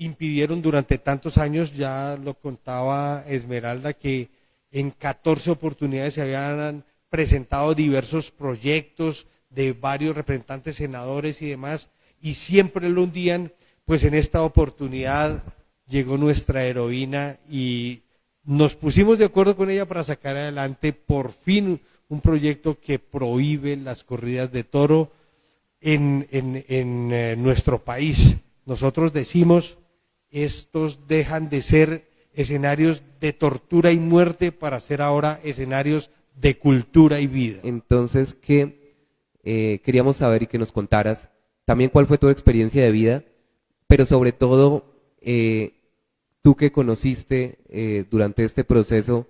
impidieron durante tantos años, ya lo contaba Esmeralda, que en 14 oportunidades se habían presentado diversos proyectos de varios representantes, senadores y demás, y siempre lo hundían. Pues en esta oportunidad llegó nuestra heroína y nos pusimos de acuerdo con ella para sacar adelante por fin un proyecto que prohíbe las corridas de toro en nuestro país. Nosotros decimos, estos dejan de ser escenarios de tortura y muerte para ser ahora escenarios de cultura y vida. Entonces, queríamos saber y que nos contaras también cuál fue tu experiencia de vida, pero sobre todo, tú que conociste durante este proceso,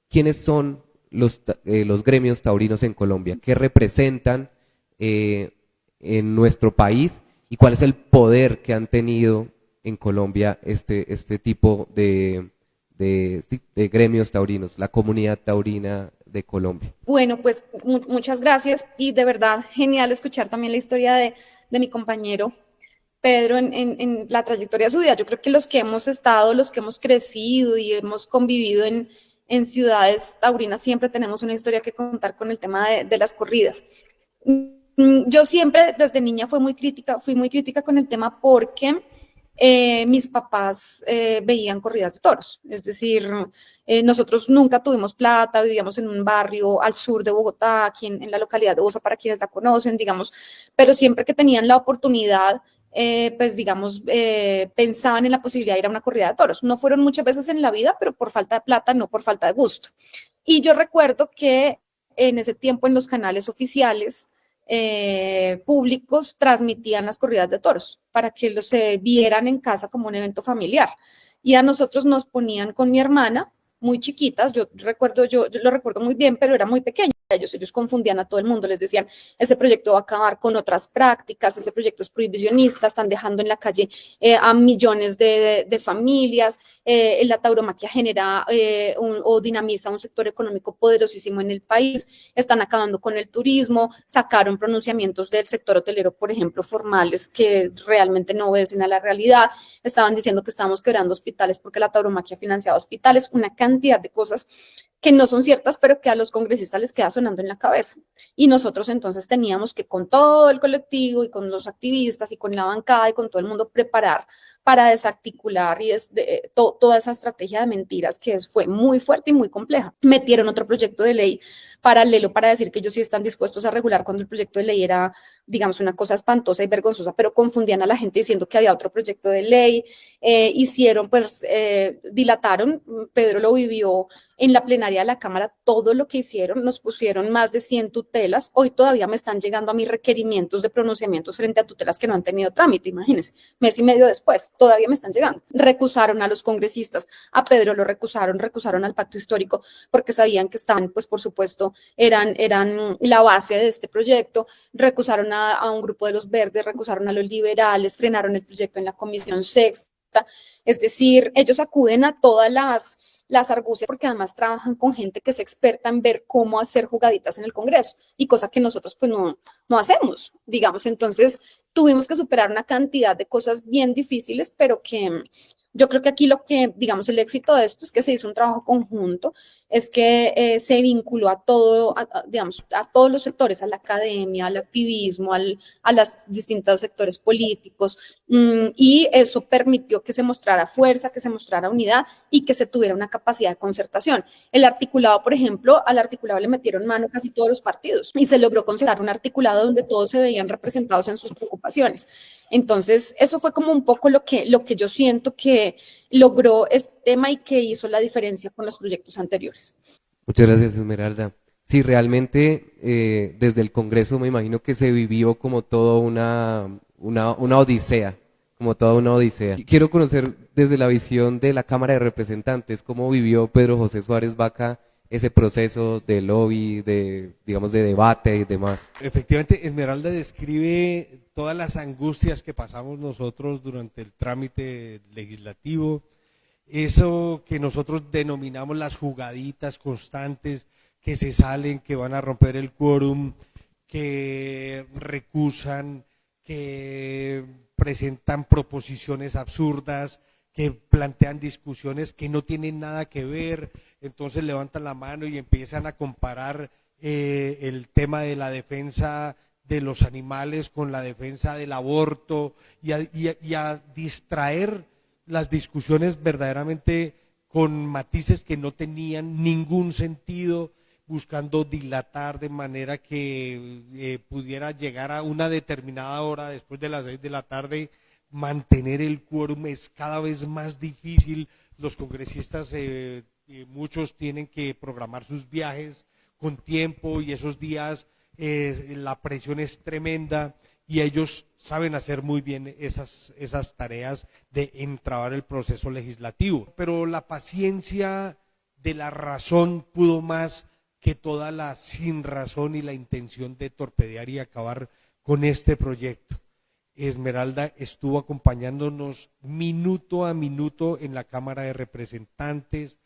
¿quiénes son los gremios taurinos en Colombia? ¿Qué representan en nuestro país y cuál es el poder que han tenido en Colombia este tipo de gremios taurinos, la comunidad taurina de Colombia? Bueno, pues muchas gracias y de verdad genial escuchar también la historia de mi compañero Pedro en la trayectoria de su vida. Yo creo que los que hemos estado, los que hemos crecido y hemos convivido en ciudades taurinas, siempre tenemos una historia que contar con el tema de las corridas. Yo siempre desde niña fui muy crítica con el tema porque mis papás veían corridas de toros, es decir, nosotros nunca tuvimos plata, vivíamos en un barrio al sur de Bogotá, aquí en la localidad de Bosa, para quienes la conocen, digamos, pero siempre que tenían la oportunidad, pues digamos, pensaban en la posibilidad de ir a una corrida de toros. No fueron muchas veces en la vida, pero por falta de plata, no por falta de gusto. Y yo recuerdo que en ese tiempo en los canales oficiales públicos transmitían las corridas de toros para que los vieran en casa como un evento familiar. Y a nosotros nos ponían con mi hermana, muy chiquitas, yo lo recuerdo muy bien, pero era muy pequeña. Ellos confundían a todo el mundo, les decían, ese proyecto va a acabar con otras prácticas, ese proyecto es prohibicionista, están dejando en la calle a millones de familias, la tauromaquia genera o dinamiza un sector económico poderosísimo en el país, están acabando con el turismo, sacaron pronunciamientos del sector hotelero, por ejemplo, formales que realmente no obedecen a la realidad, estaban diciendo que estábamos quebrando hospitales porque la tauromaquia financiaba hospitales, una cantidad de cosas que no son ciertas, pero que a los congresistas les queda sonando en la cabeza. Y nosotros entonces teníamos que con todo el colectivo y con los activistas y con la bancada y con todo el mundo preparar para desarticular y toda esa estrategia de mentiras que fue muy fuerte y muy compleja. Metieron otro proyecto de ley paralelo para decir que ellos sí están dispuestos a regular cuando el proyecto de ley era, digamos, una cosa espantosa y vergonzosa, pero confundían a la gente diciendo que había otro proyecto de ley, dilataron, Pedro lo vivió en la plenaria de la Cámara, todo lo que hicieron, nos pusieron más de 100 tutelas, hoy todavía me están llegando a mis requerimientos de pronunciamientos frente a tutelas que no han tenido trámite, imagínense, mes y medio después, todavía me están llegando. Recusaron a los congresistas, a Pedro lo recusaron al pacto histórico, porque sabían que estaban, pues por supuesto, eran la base de este proyecto, recusaron a un grupo de los verdes, recusaron a los liberales, frenaron el proyecto en la comisión sexta, es decir, ellos acuden a todas las argucias, porque además trabajan con gente que es experta en ver cómo hacer jugaditas en el Congreso, y cosa que nosotros pues no hacemos, digamos. Entonces tuvimos que superar una cantidad de cosas bien difíciles, pero que yo creo que aquí digamos, el éxito de esto es que se hizo un trabajo conjunto, es que se vinculó a digamos, a todos los sectores, a la academia, al activismo, a los distintos sectores políticos, y eso permitió que se mostrara fuerza, que se mostrara unidad y que se tuviera una capacidad de concertación. El articulado, por ejemplo, al articulado le metieron mano casi todos los partidos y se logró concertar un articulado donde todos se veían representados en sus preocupaciones. Entonces, eso fue como un poco lo que yo siento que logró este tema y que hizo la diferencia con los proyectos anteriores. Muchas gracias, Esmeralda. Sí, realmente desde el Congreso me imagino que se vivió como toda una odisea, como toda una odisea. Quiero conocer desde la visión de la Cámara de Representantes cómo vivió Pedro José Suárez Vaca ese proceso de lobby, digamos, de debate y demás. Efectivamente, Esmeralda describe todas las angustias que pasamos nosotros durante el trámite legislativo, eso que nosotros denominamos las jugaditas constantes que se salen, que van a romper el quórum, que recusan, que presentan proposiciones absurdas, que plantean discusiones que no tienen nada que ver, entonces levantan la mano y empiezan a comparar el tema de la defensa de los animales con la defensa del aborto y a distraer las discusiones verdaderamente con matices que no tenían ningún sentido, buscando dilatar de manera que pudiera llegar a una determinada hora después de las 6 de la tarde. Mantener el quórum es cada vez más difícil, los congresistas muchos tienen que programar sus viajes con tiempo y esos días la presión es tremenda y ellos saben hacer muy bien esas tareas de entrabar el proceso legislativo. Pero la paciencia de la razón pudo más que toda la sinrazón y la intención de torpedear y acabar con este proyecto. Esmeralda estuvo acompañándonos minuto a minuto en la Cámara de Representantes,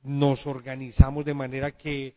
nos organizamos de manera que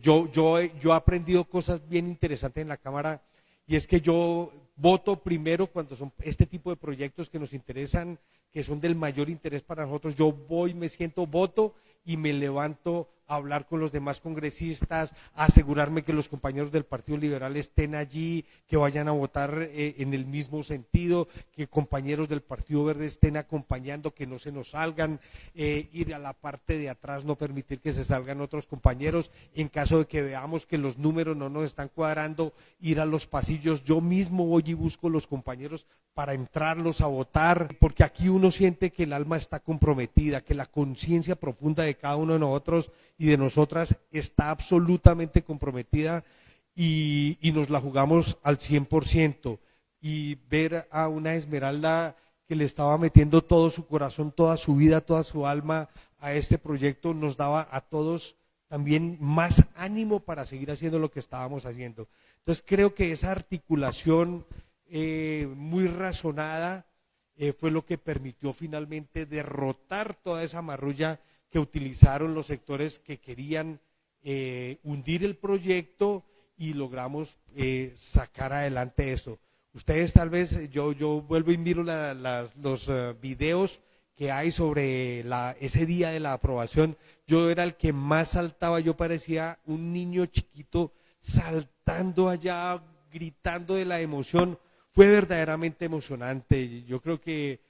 yo he aprendido cosas bien interesantes en la Cámara, y es que yo voto primero cuando son este tipo de proyectos que nos interesan, que son del mayor interés para nosotros. Yo voy, me siento, voto y me levanto a hablar con los demás congresistas, a asegurarme que los compañeros del Partido Liberal estén allí, que vayan a votar en el mismo sentido, que compañeros del Partido Verde estén acompañando, que no se nos salgan, ir a la parte de atrás, no permitir que se salgan otros compañeros, en caso de que veamos que los números no nos están cuadrando, ir a los pasillos, yo mismo voy y busco los compañeros para entrarlos a votar, porque aquí uno siente que el alma está comprometida, que la conciencia profunda de cada uno de nosotros y de nosotras está absolutamente comprometida y nos la jugamos al 100%. Y ver a una Esmeralda que le estaba metiendo todo su corazón, toda su vida, toda su alma a este proyecto nos daba a todos también más ánimo para seguir haciendo lo que estábamos haciendo. Entonces creo que esa articulación muy razonada fue lo que permitió finalmente derrotar toda esa marrulla que utilizaron los sectores que querían hundir el proyecto, y logramos sacar adelante esto. Ustedes tal vez, yo vuelvo y miro los videos que hay sobre ese día de la aprobación. Yo era el que más saltaba, yo parecía un niño chiquito saltando allá, gritando de la emoción. Fue verdaderamente emocionante. Yo creo que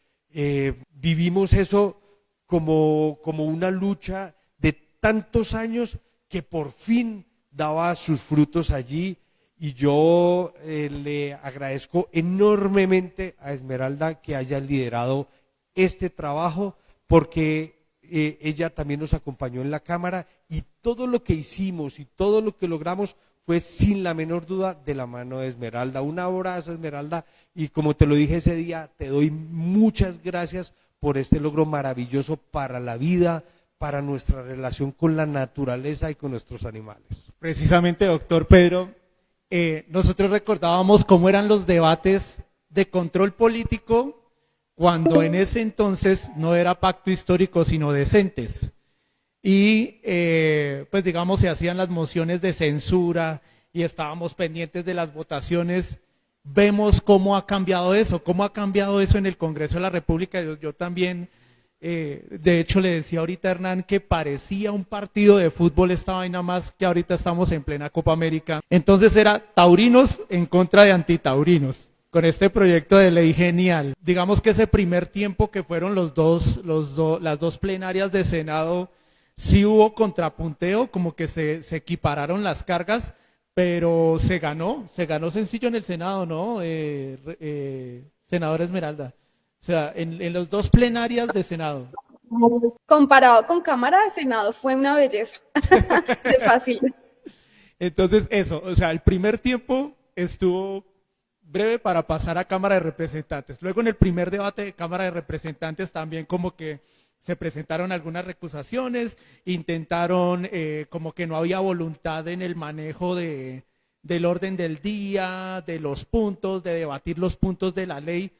vivimos eso como una lucha de tantos años que por fin daba sus frutos allí, y yo le agradezco enormemente a Esmeralda que haya liderado este trabajo, porque ella también nos acompañó en la Cámara, y todo lo que hicimos y todo lo que logramos fue sin la menor duda de la mano de Esmeralda. Un abrazo, Esmeralda, y como te lo dije ese día, te doy muchas gracias por este logro maravilloso para la vida, para nuestra relación con la naturaleza y con nuestros animales. Precisamente, doctor Pedro, nosotros recordábamos cómo eran los debates de control político cuando en ese entonces no era pacto histórico, sino decentes. Y pues digamos se hacían las mociones de censura y estábamos pendientes de las votaciones. Vemos cómo ha cambiado eso en el Congreso de la República. Yo también, de hecho le decía ahorita a Hernán que parecía un partido de fútbol esta vaina, más que ahorita estamos en plena Copa América. Entonces era taurinos en contra de antitaurinos, con este proyecto de ley genial. Digamos que ese primer tiempo que fueron las dos plenarias de Senado, sí hubo contrapunteo, como que se equipararon las cargas, pero se ganó sencillo en el Senado, ¿no? Senadora Esmeralda. O sea, en las dos plenarias de Senado. Comparado con Cámara de Senado fue una belleza de fácil. Entonces eso, o sea, el primer tiempo estuvo breve para pasar a Cámara de Representantes. Luego en el primer debate de Cámara de Representantes también como que se presentaron algunas recusaciones, intentaron como que no había voluntad en el manejo del orden del día, de los puntos, de debatir los puntos de la ley,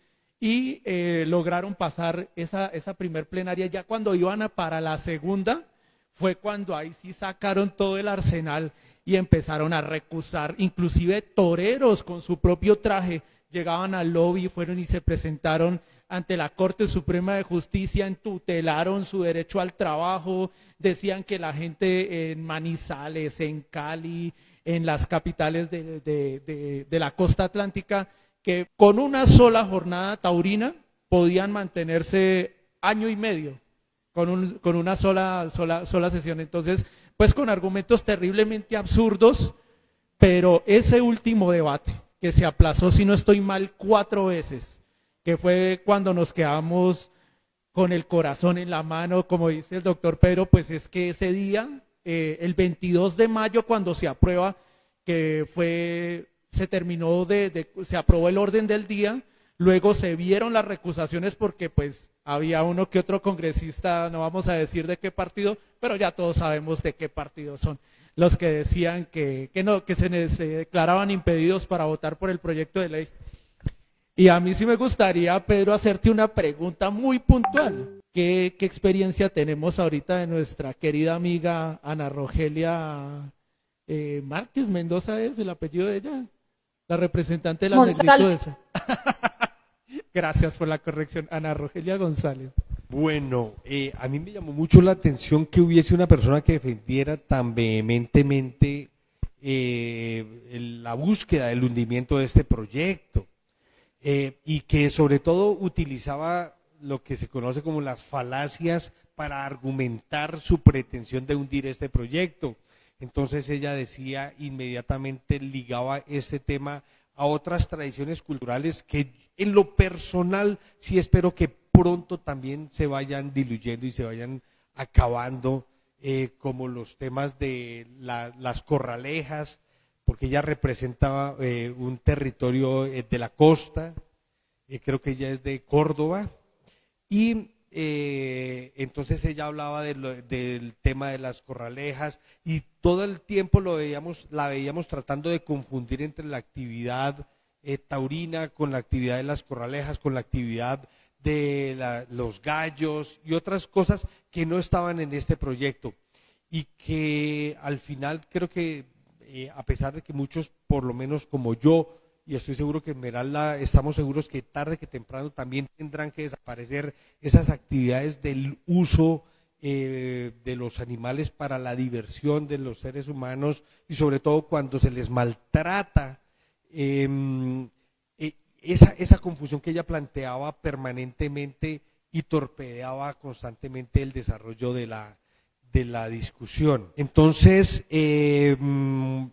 y lograron pasar esa primer plenaria. Ya cuando iban para la segunda fue cuando ahí sí sacaron todo el arsenal y empezaron a recusar, inclusive toreros con su propio traje llegaban al lobby, fueron y se presentaron ante la Corte Suprema de Justicia, tutelaron su derecho al trabajo, decían que la gente en Manizales, en Cali, en las capitales de la costa atlántica, que con una sola jornada taurina podían mantenerse año y medio con una sola sesión. Entonces, pues con argumentos terriblemente absurdos, pero ese último debate que se aplazó, si no estoy mal, 4 veces, que fue cuando nos quedamos con el corazón en la mano, como dice el doctor Pedro, pues es que ese día, el 22 de mayo, cuando se aprueba, se terminó se aprobó el orden del día, luego se vieron las recusaciones porque pues había uno que otro congresista, no vamos a decir de qué partido, pero ya todos sabemos de qué partido son, los que decían que se declaraban impedidos para votar por el proyecto de ley. Y a mí sí me gustaría, Pedro, hacerte una pregunta muy puntual. ¿Qué experiencia tenemos ahorita de nuestra querida amiga Ana Rogelia Márquez Mendoza, es el apellido de ella, la representante de la González. negritudes? Gracias por la corrección, Ana Rogelia González. Bueno, a mí me llamó mucho la atención que hubiese una persona que defendiera tan vehementemente la búsqueda del hundimiento de este proyecto y que sobre todo utilizaba lo que se conoce como las falacias para argumentar su pretensión de hundir este proyecto. Entonces ella decía, inmediatamente ligaba este tema a otras tradiciones culturales que en lo personal sí espero que pronto también se vayan diluyendo y se vayan acabando, como los temas de las corralejas, porque ella representaba un territorio de la costa, creo que ella es de Córdoba, y entonces ella hablaba del tema de las corralejas y todo el tiempo la veíamos tratando de confundir entre la actividad taurina con la actividad de las corralejas, con la actividad de los gallos y otras cosas que no estaban en este proyecto y que al final creo que a pesar de que muchos, por lo menos como yo, y estoy seguro que Esmeralda, estamos seguros que tarde que temprano también tendrán que desaparecer esas actividades del uso de los animales para la diversión de los seres humanos y sobre todo cuando se les maltrata. Esa confusión que ella planteaba permanentemente y torpedeaba constantemente el desarrollo de la discusión. Entonces, ella,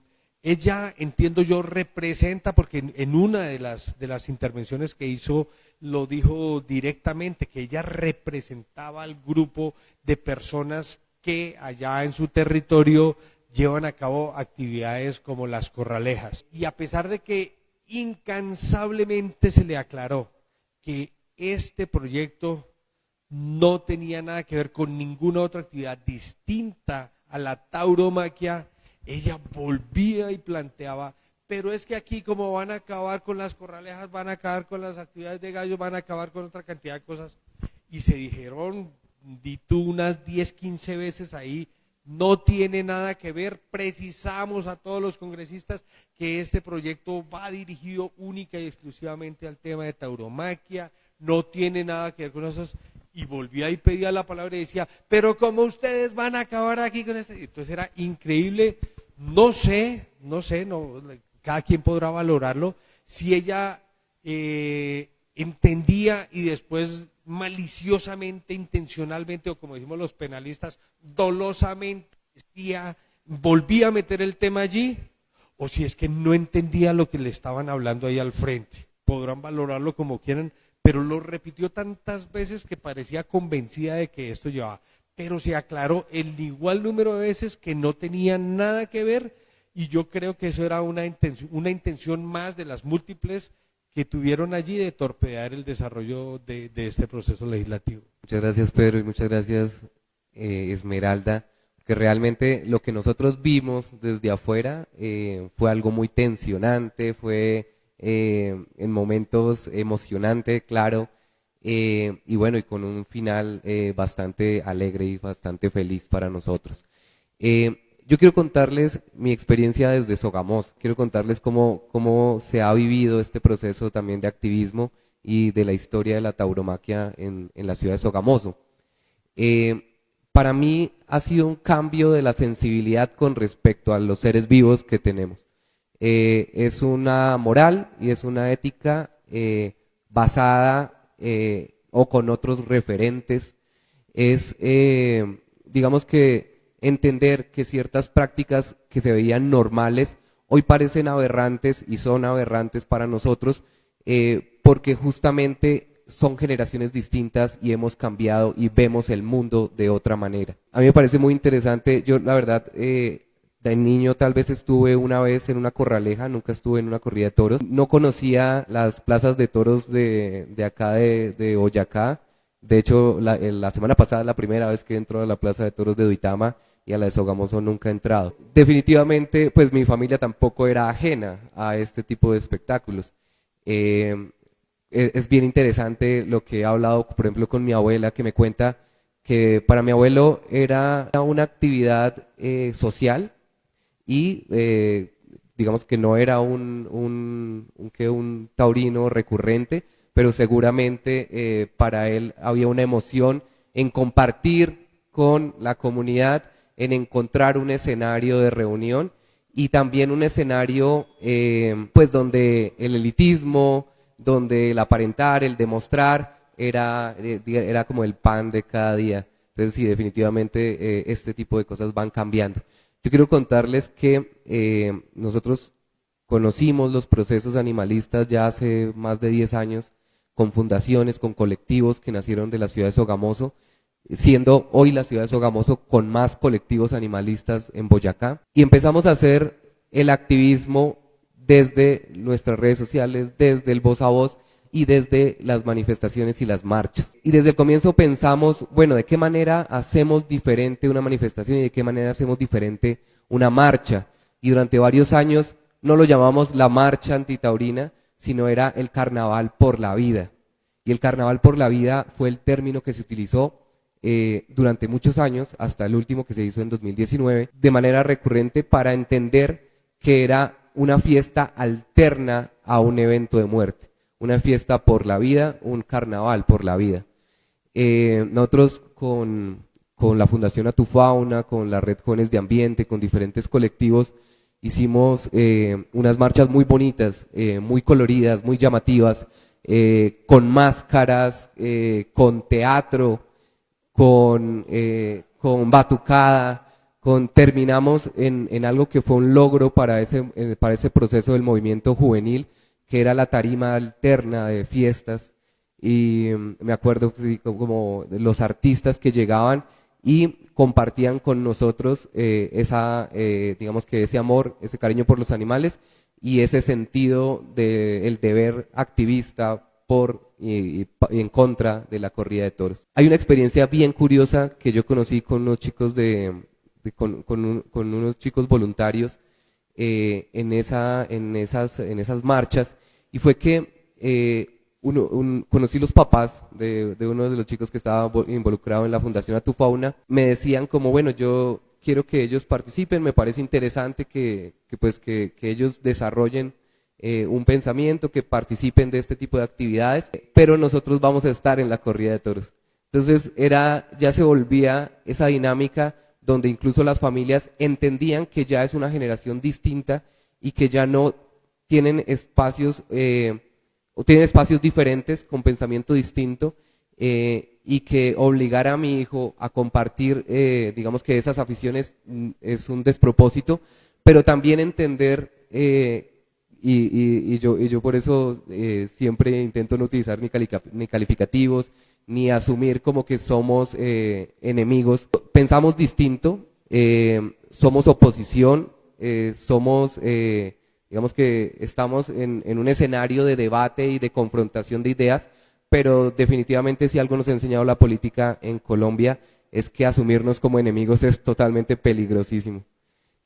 entiendo yo, representa, porque en una de las intervenciones que hizo lo dijo directamente, que ella representaba al grupo de personas que allá en su territorio llevan a cabo actividades como las corralejas. Y a pesar de que incansablemente se le aclaró que este proyecto no tenía nada que ver con ninguna otra actividad distinta a la tauromaquia, ella volvía y planteaba, pero es que aquí como van a acabar con las corralejas, van a acabar con las actividades de gallos, van a acabar con otra cantidad de cosas, y se dijeron, di tú, unas 10, 15 veces ahí, no tiene nada que ver, precisamos a todos los congresistas que este proyecto va dirigido única y exclusivamente al tema de tauromaquia, no tiene nada que ver con esos, y volvía y pedía la palabra y decía, pero como ustedes van a acabar aquí con este, entonces era increíble, no sé, cada quien podrá valorarlo, si ella entendía y después maliciosamente, intencionalmente, o como decimos los penalistas, dolosamente volvía a meter el tema allí, o si es que no entendía lo que le estaban hablando ahí al frente. Podrán valorarlo como quieran, pero lo repitió tantas veces que parecía convencida de que esto llevaba. Pero se aclaró el igual número de veces que no tenía nada que ver, y yo creo que eso era una intención más de las múltiples que tuvieron allí de torpedear el desarrollo de este proceso legislativo. Muchas gracias, Pedro, y muchas gracias, Esmeralda, que realmente lo que nosotros vimos desde afuera fue algo muy tensionante, fue en momentos emocionante, claro, y bueno, y con un final bastante alegre y bastante feliz para nosotros. Yo quiero contarles mi experiencia desde Sogamoso, quiero contarles cómo se ha vivido este proceso también de activismo y de la historia de la tauromaquia en la ciudad de Sogamoso. Para mí ha sido un cambio de la sensibilidad con respecto a los seres vivos que tenemos. Es una moral y es una ética basada o con otros referentes. Es, digamos que, entender que ciertas prácticas que se veían normales hoy parecen aberrantes y son aberrantes para nosotros porque justamente son generaciones distintas y hemos cambiado y vemos el mundo de otra manera. A mí me parece muy interesante, yo la verdad de niño tal vez estuve una vez en una corraleja, nunca estuve en una corrida de toros, no conocía las plazas de toros de acá de Boyacá, de hecho la semana pasada la primera vez que entro a la plaza de toros de Duitama y a la de Sogamoso nunca he entrado. Definitivamente pues mi familia tampoco era ajena a este tipo de espectáculos. Es bien interesante lo que he hablado, por ejemplo, con mi abuela, que me cuenta que para mi abuelo era una actividad social y digamos que no era un taurino recurrente, pero seguramente para él había una emoción en compartir con la comunidad, en encontrar un escenario de reunión y también un escenario pues donde el elitismo, donde el aparentar, el demostrar era como el pan de cada día. Entonces sí, definitivamente este tipo de cosas van cambiando. Yo quiero contarles que nosotros conocimos los procesos animalistas ya hace más de 10 años con fundaciones, con colectivos que nacieron de la ciudad de Sogamoso, siendo hoy la ciudad de Sogamoso con más colectivos animalistas en Boyacá. Y empezamos a hacer el activismo desde nuestras redes sociales, desde el voz a voz y desde las manifestaciones y las marchas. Y desde el comienzo pensamos, bueno, ¿de qué manera hacemos diferente una manifestación y de qué manera hacemos diferente una marcha? Y durante varios años no lo llamamos la marcha antitaurina, sino era el carnaval por la vida. Y el carnaval por la vida fue el término que se utilizó durante muchos años, hasta el último que se hizo en 2019, de manera recurrente para entender que era una fiesta alterna a un evento de muerte, una fiesta por la vida, un carnaval por la vida. Nosotros con la Fundación Atufauna, con la Red Jóvenes de Ambiente, con diferentes colectivos, hicimos unas marchas muy bonitas, muy coloridas, muy llamativas, con máscaras, con teatro, con batucada, terminamos en algo que fue un logro para ese proceso del movimiento juvenil, que era la tarima alterna de fiestas. Y me acuerdo sí, como de los artistas que llegaban y compartían con nosotros digamos que ese amor, ese cariño por los animales y ese sentido del deber activista y en contra de la corrida de toros. Hay una experiencia bien curiosa que yo conocí con unos chicos con unos chicos voluntarios en esas marchas, y fue que conocí los papás de uno de los chicos que estaba involucrado en la Fundación Atufauna. Me decían como, bueno, yo quiero que ellos participen, me parece interesante que ellos desarrollen un pensamiento, que participen de este tipo de actividades, pero nosotros vamos a estar en la corrida de toros. Entonces ya se volvía esa dinámica donde incluso las familias entendían que ya es una generación distinta y que ya no tienen espacios o tienen espacios diferentes con pensamiento distinto, y que obligar a mi hijo a compartir digamos que esas aficiones es un despropósito, pero también entender y yo por eso siempre intento no utilizar ni calificativos ni asumir como que somos enemigos. Pensamos distinto, somos oposición, somos digamos que estamos en un escenario de debate y de confrontación de ideas, pero definitivamente si algo nos ha enseñado la política en Colombia es que asumirnos como enemigos es totalmente peligrosísimo.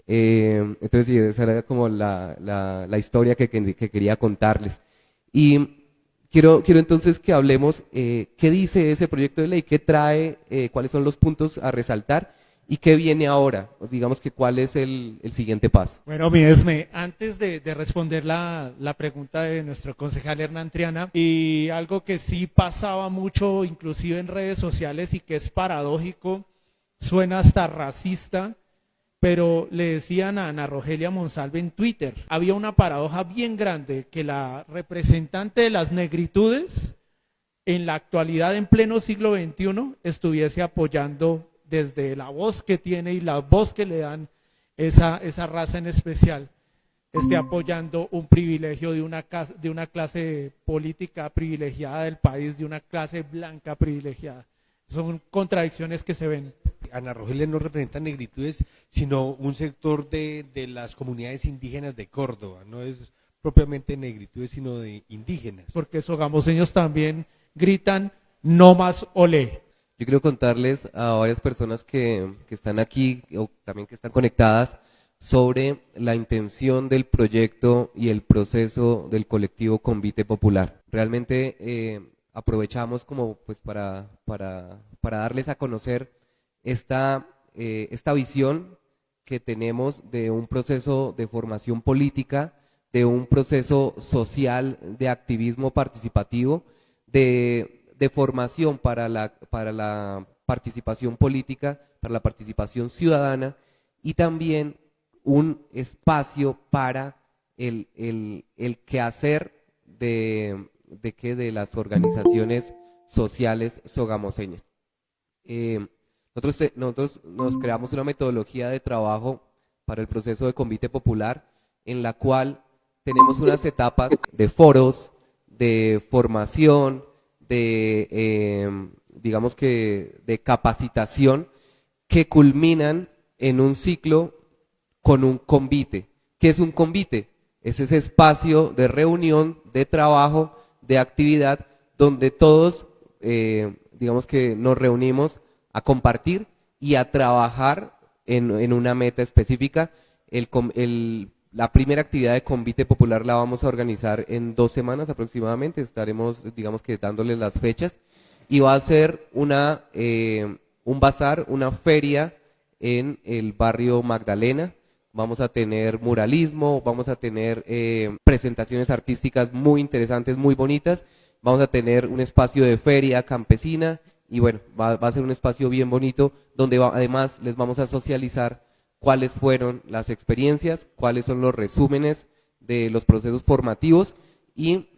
Entonces sí, esa era como la historia que quería contarles. Y quiero entonces que hablemos qué dice ese proyecto de ley, qué trae, cuáles son los puntos a resaltar y qué viene ahora, o digamos que cuál es el siguiente paso. Bueno, mi Esme, antes de responder la pregunta de nuestro concejal Hernán Triana, y algo que sí pasaba mucho, inclusive en redes sociales, y que es paradójico, suena hasta racista, pero le decían a Ana Rogelia Monsalve en Twitter, había una paradoja bien grande, que la representante de las negritudes, en la actualidad, en pleno siglo XXI, estuviese apoyando desde la voz que tiene y la voz que le dan esa raza en especial, esté apoyando un privilegio de una clase política privilegiada del país, de una clase blanca privilegiada. Son contradicciones que se ven. Ana Rogelia no representa negritudes, sino un sector de las comunidades indígenas de Córdoba, no es propiamente negritudes, sino de indígenas. Porque sogamoseños también gritan no más olé. Yo quiero contarles a varias personas que están aquí o también que están conectadas sobre la intención del proyecto y el proceso del colectivo Convite Popular. Realmente aprovechamos como pues para darles a conocer esta visión que tenemos de un proceso de formación política, de un proceso social de activismo participativo, de formación para la participación política, para la participación ciudadana y también un espacio para el quehacer de las organizaciones sociales sogamoseñas. Nosotros nos creamos una metodología de trabajo para el proceso de Convite Popular en la cual tenemos unas etapas de foros, de formación, digamos que de capacitación que culminan en un ciclo con un convite. ¿Qué es un convite? Es ese espacio de reunión, de trabajo, de actividad, donde todos, digamos que nos reunimos a compartir y a trabajar en una meta específica. La primera actividad de Convite Popular la vamos a organizar en 2 semanas aproximadamente, estaremos, digamos que dándoles las fechas, y va a ser un bazar, una feria en el barrio Magdalena. Vamos a tener muralismo, vamos a tener presentaciones artísticas muy interesantes, muy bonitas, vamos a tener un espacio de feria campesina y bueno, va a ser un espacio bien bonito donde además les vamos a socializar cuáles fueron las experiencias, cuáles son los resúmenes de los procesos formativos y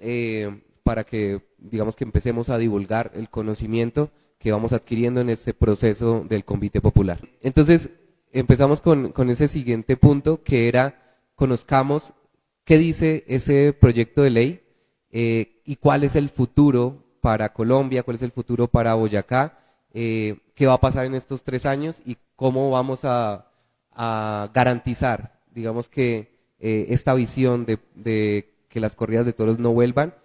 para que, digamos que empecemos a divulgar el conocimiento que vamos adquiriendo en este proceso del Convite Popular. Entonces, empezamos con ese siguiente punto que era, conozcamos qué dice ese proyecto de ley y cuál es el futuro para Colombia, cuál es el futuro para Boyacá, qué va a pasar en estos 3 años y cómo vamos a garantizar, digamos que esta visión de que las corridas de toros no vuelvan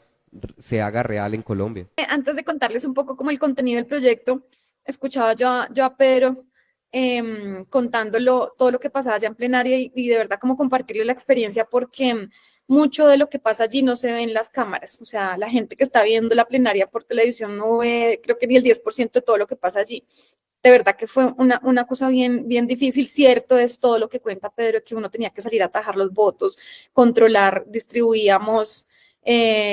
se haga real en Colombia. Antes de contarles un poco como el contenido del proyecto, escuchaba yo a Pedro contándolo todo lo que pasaba allá en plenaria y de verdad como compartirle la experiencia porque mucho de lo que pasa allí no se ve en las cámaras, o sea, la gente que está viendo la plenaria por televisión no ve, creo que ni el 10% de todo lo que pasa allí. De verdad que fue una cosa bien difícil. Cierto es todo lo que cuenta Pedro, que uno tenía que salir a atajar los votos, controlar, distribuíamos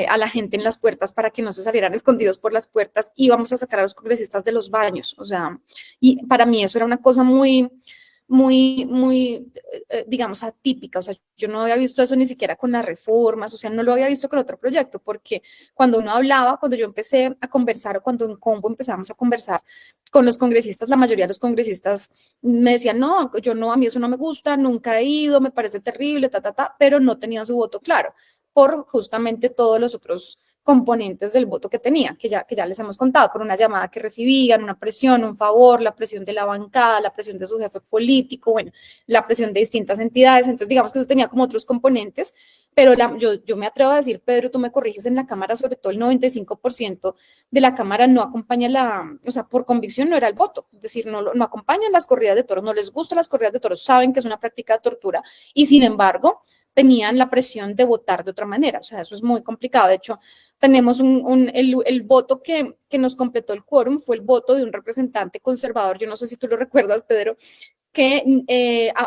a la gente en las puertas para que no se salieran escondidos por las puertas, íbamos a sacar a los congresistas de los baños, o sea, y para mí eso era una cosa muy, digamos, atípica, o sea, yo no había visto eso ni siquiera con las reformas, o sea, no lo había visto con otro proyecto, porque cuando uno hablaba, cuando yo empecé a conversar o cuando en Combo empezamos a conversar con los congresistas, la mayoría de los congresistas me decían, no, yo no, a mí eso no me gusta, nunca he ido, me parece terrible, pero no tenían su voto claro, por justamente todos los otros componentes del voto que tenía, que ya les hemos contado, por una llamada que recibían, una presión, un favor, la presión de la bancada, la presión de su jefe político, bueno, la presión de distintas entidades, entonces digamos que eso tenía como otros componentes, pero yo me atrevo a decir, Pedro, tú me corriges, en la Cámara, sobre todo el 95% de la Cámara no acompaña o sea, por convicción no era el voto, es decir, no acompañan las corridas de toros, no les gustan las corridas de toros, saben que es una práctica de tortura y sin embargo, tenían la presión de votar de otra manera. O sea, eso es muy complicado. De hecho, tenemos el voto que nos completó el quórum fue el voto de un representante conservador. Yo no sé si tú lo recuerdas, Pedro, que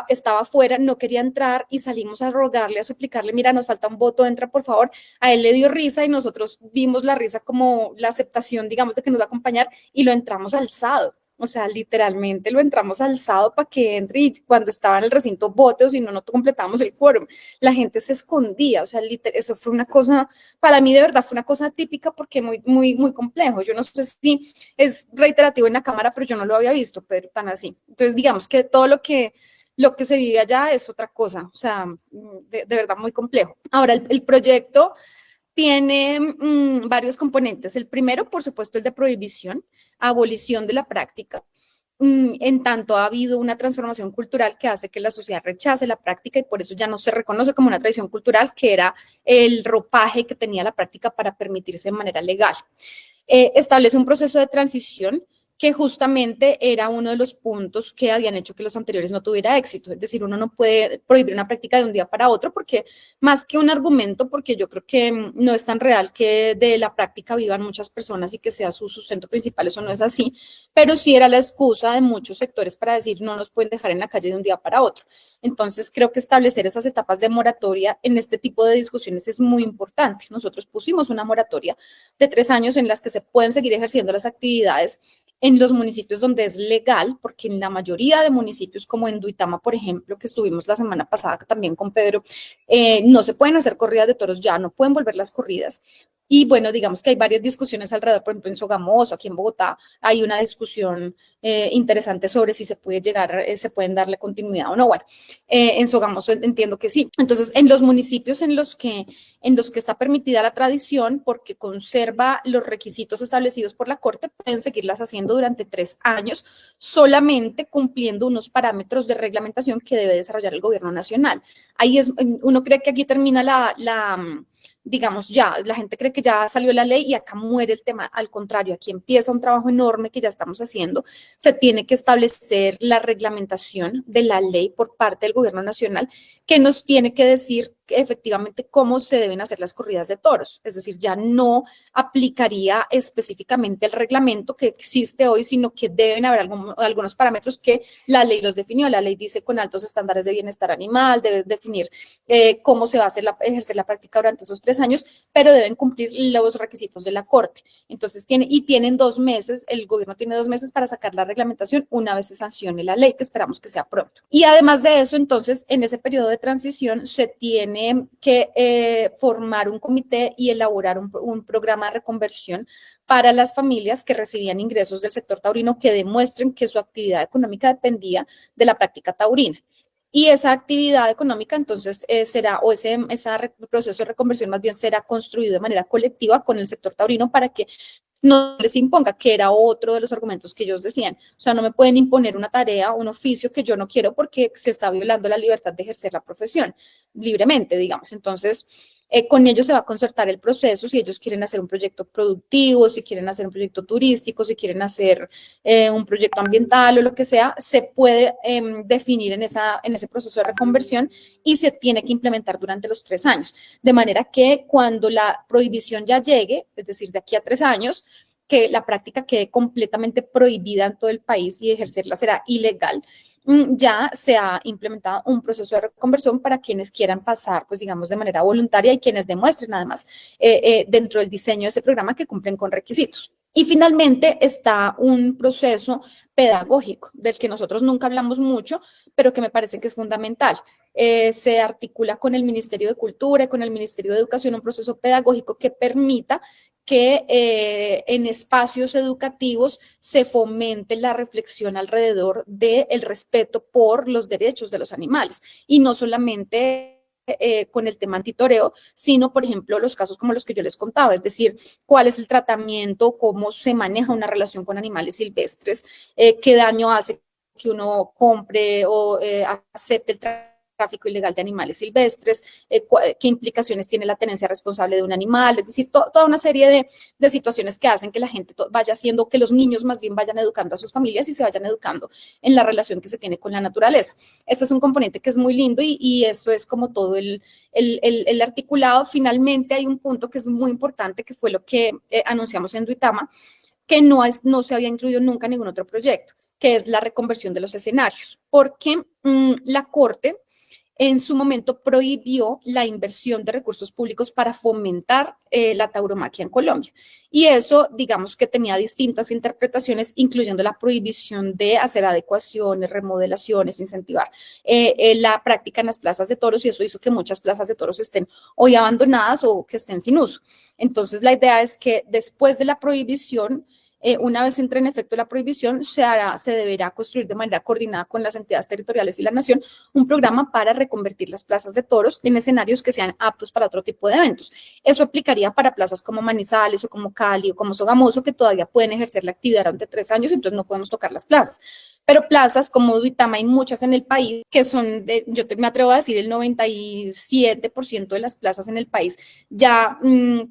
estaba afuera, no quería entrar y salimos a rogarle, a suplicarle, mira, nos falta un voto, entra por favor. A él le dio risa y nosotros vimos la risa como la aceptación, digamos, de que nos va a acompañar y lo entramos alzado. O sea, literalmente lo entramos alzado para que entre y cuando estaba en el recinto vote o si no, no completamos el quórum. La gente se escondía, o sea, eso fue una cosa, para mí de verdad fue una cosa típica porque muy complejo. Yo no sé si es reiterativo en la cámara, pero yo no lo había visto, pero tan así. Entonces, digamos que todo lo que se vive allá es otra cosa, o sea, de verdad muy complejo. Ahora, el proyecto tiene varios componentes. El primero, por supuesto, el de prohibición, abolición de la práctica. En tanto ha habido una transformación cultural que hace que la sociedad rechace la práctica y por eso ya no se reconoce como una tradición cultural, que era el ropaje que tenía la práctica para permitirse de manera legal. Establece un proceso de transición que justamente era uno de los puntos que habían hecho que los anteriores no tuviera éxito. Es decir, uno no puede prohibir una práctica de un día para otro porque más que un argumento, porque yo creo que no es tan real que de la práctica vivan muchas personas y que sea su sustento principal, eso no es así, pero sí era la excusa de muchos sectores para decir no nos pueden dejar en la calle de un día para otro. Entonces, creo que establecer esas etapas de moratoria en este tipo de discusiones es muy importante. Nosotros pusimos una moratoria de 3 años en las que se pueden seguir ejerciendo las actividades en los municipios donde es legal, porque en la mayoría de municipios, como en Duitama, por ejemplo, que estuvimos la semana pasada también con Pedro, no se pueden hacer corridas de toros ya, no pueden volver las corridas. Y bueno, digamos que hay varias discusiones alrededor, por ejemplo, en Sogamoso, aquí en Bogotá, hay una discusión interesante sobre si se puede llegar, se pueden darle continuidad o no. Bueno, en Sogamoso entiendo que sí. Entonces, en los municipios en los que está permitida la tradición, porque conserva los requisitos establecidos por la Corte, pueden seguirlas haciendo durante 3 años, solamente cumpliendo unos parámetros de reglamentación que debe desarrollar el gobierno nacional. Ahí uno cree que aquí termina digamos, ya, la gente cree que ya salió la ley y acá muere el tema. Al contrario, aquí empieza un trabajo enorme que ya estamos haciendo. Se tiene que establecer la reglamentación de la ley por parte del gobierno nacional, que nos tiene que decir efectivamente cómo se deben hacer las corridas de toros. Es decir, ya no aplicaría específicamente el reglamento que existe hoy, sino que deben haber algunos parámetros que la ley los definió. La ley dice con altos estándares de bienestar animal, debe definir cómo se va a ejercer la práctica durante esos 3 años, pero deben cumplir los requisitos de la Corte. Entonces, tienen 2 meses, el gobierno tiene 2 meses para sacar la reglamentación una vez se sancione la ley, que esperamos que sea pronto. Y además de eso, entonces, en ese periodo de transición se tiene que formar un comité y elaborar un programa de reconversión para las familias que recibían ingresos del sector taurino que demuestren que su actividad económica dependía de la práctica taurina. Y esa actividad económica entonces ese proceso de reconversión más bien será construido de manera colectiva con el sector taurino para que no les imponga, que era otro de los argumentos que ellos decían. O sea, no me pueden imponer una tarea, un oficio que yo no quiero porque se está violando la libertad de ejercer la profesión libremente, digamos. Entonces, con ellos se va a concertar el proceso, si ellos quieren hacer un proyecto productivo, si quieren hacer un proyecto turístico, si quieren hacer un proyecto ambiental o lo que sea, se puede definir en ese proceso de reconversión y se tiene que implementar durante los 3 años. De manera que cuando la prohibición ya llegue, es decir, de aquí a 3 años, que la práctica quede completamente prohibida en todo el país y ejercerla será ilegal, ya se ha implementado un proceso de reconversión para quienes quieran pasar, pues digamos, de manera voluntaria y quienes demuestren además dentro del diseño de ese programa que cumplen con requisitos. Y finalmente está un proceso pedagógico del que nosotros nunca hablamos mucho, pero que me parece que es fundamental. Se articula con el Ministerio de Cultura y con el Ministerio de Educación un proceso pedagógico que permita que en espacios educativos se fomente la reflexión alrededor del respeto por los derechos de los animales y no solamente con el tema antitoreo, sino, por ejemplo, los casos como los que yo les contaba, es decir, cuál es el tratamiento, cómo se maneja una relación con animales silvestres, qué daño hace que uno compre o acepte el tráfico ilegal de animales silvestres, qué implicaciones tiene la tenencia responsable de un animal, es decir, toda una serie de situaciones que hacen que la gente vaya haciendo, que los niños más bien vayan educando a sus familias y se vayan educando en la relación que se tiene con la naturaleza. Este es un componente que es muy lindo y eso es como todo el articulado. Finalmente hay un punto que es muy importante, que fue lo que anunciamos en Duitama, que no se había incluido nunca en ningún otro proyecto, que es la reconversión de los escenarios, porque la Corte en su momento prohibió la inversión de recursos públicos para fomentar la tauromaquia en Colombia. Y eso, digamos que tenía distintas interpretaciones, incluyendo la prohibición de hacer adecuaciones, remodelaciones, incentivar la práctica en las plazas de toros, y eso hizo que muchas plazas de toros estén hoy abandonadas o que estén sin uso. Entonces, la idea es que después de la prohibición, una vez entre en efecto la prohibición, se deberá construir de manera coordinada con las entidades territoriales y la nación un programa para reconvertir las plazas de toros en escenarios que sean aptos para otro tipo de eventos. Eso aplicaría para plazas como Manizales o como Cali o como Sogamoso, que todavía pueden ejercer la actividad durante 3 años, entonces no podemos tocar las plazas. Pero plazas como Duitama, hay muchas en el país que son, me atrevo a decir, el 97% de las plazas en el país ya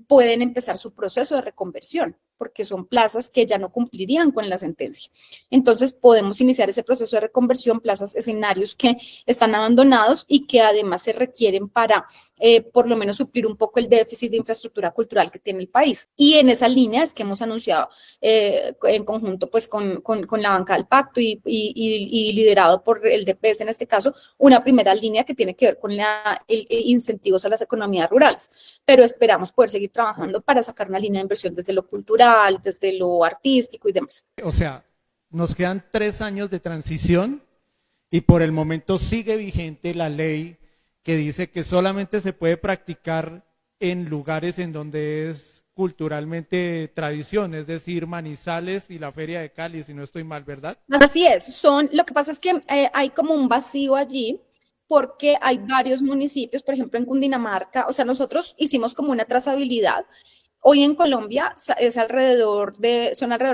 pueden empezar su proceso de reconversión, porque son plazas que ya no cumplirían con la sentencia. Entonces podemos iniciar ese proceso de reconversión, plazas, escenarios que están abandonados y que además se requieren para por lo menos suplir un poco el déficit de infraestructura cultural que tiene el país. Y en esa línea es que hemos anunciado en conjunto pues con la banca del pacto y liderado por el DPS en este caso, una primera línea que tiene que ver con incentivos a las economías rurales. Pero esperamos poder seguir trabajando para sacar una línea de inversión desde lo cultural, desde lo artístico y demás. O sea, nos quedan 3 años de transición y por el momento sigue vigente la ley que dice que solamente se puede practicar en lugares en donde es culturalmente tradición, es decir, Manizales y la Feria de Cali, si no estoy mal, ¿verdad? Así es, lo que pasa es que hay como un vacío allí, porque hay varios municipios, por ejemplo en Cundinamarca, o sea, nosotros hicimos como una trazabilidad. Hoy en Colombia son alrededor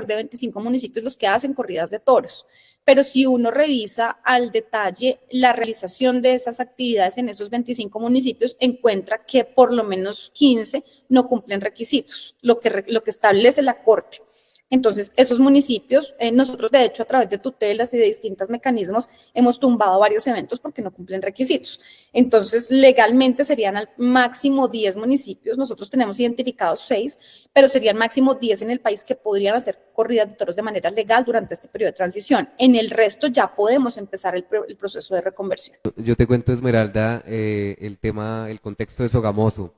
de 25 municipios los que hacen corridas de toros, pero si uno revisa al detalle la realización de esas actividades en esos 25 municipios, encuentra que por lo menos 15 no cumplen requisitos, lo que establece la Corte. Entonces, esos municipios, nosotros de hecho a través de tutelas y de distintos mecanismos hemos tumbado varios eventos porque no cumplen requisitos. Entonces, legalmente serían al máximo 10 municipios, nosotros tenemos identificados 6, pero serían máximo 10 en el país que podrían hacer corridas de toros de manera legal durante este periodo de transición. En el resto ya podemos empezar el proceso de reconversión. Yo te cuento, Esmeralda, el contexto de Sogamoso.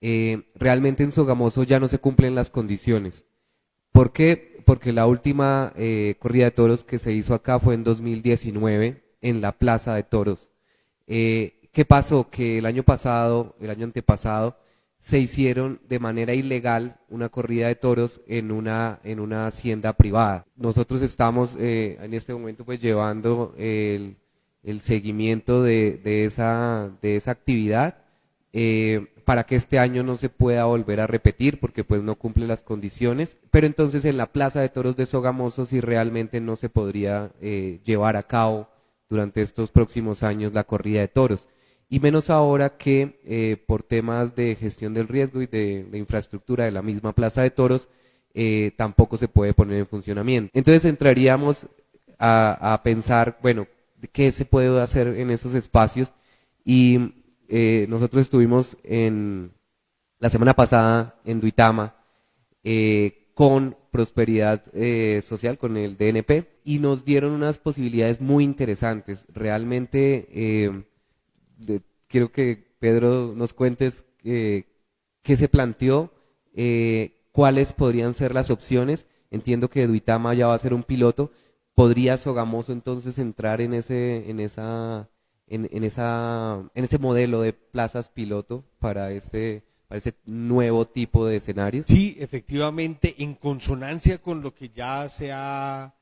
Realmente en Sogamoso ya no se cumplen las condiciones. ¿Por qué? Porque la última corrida de toros que se hizo acá fue en 2019 en la Plaza de Toros. ¿Qué pasó? Que el año antepasado, se hicieron de manera ilegal una corrida de toros en una hacienda privada. Nosotros estamos en este momento pues llevando el seguimiento de esa actividad para que este año no se pueda volver a repetir porque pues no cumple las condiciones, pero entonces en la Plaza de Toros de Sogamoso sí realmente no se podría llevar a cabo durante estos próximos años la corrida de toros, y menos ahora que por temas de gestión del riesgo y de infraestructura de la misma Plaza de Toros tampoco se puede poner en funcionamiento. Entonces entraríamos a pensar, bueno, ¿qué se puede hacer en esos espacios? Y nosotros estuvimos la semana pasada en Duitama con Prosperidad Social, con el DNP, y nos dieron unas posibilidades muy interesantes. Realmente quiero que Pedro nos cuentes qué se planteó, cuáles podrían ser las opciones. Entiendo que Duitama ya va a ser un piloto. ¿Podría Sogamoso entonces entrar en ese modelo de plazas piloto para ese nuevo tipo de escenarios? Sí, efectivamente, en consonancia con lo que ya se ha,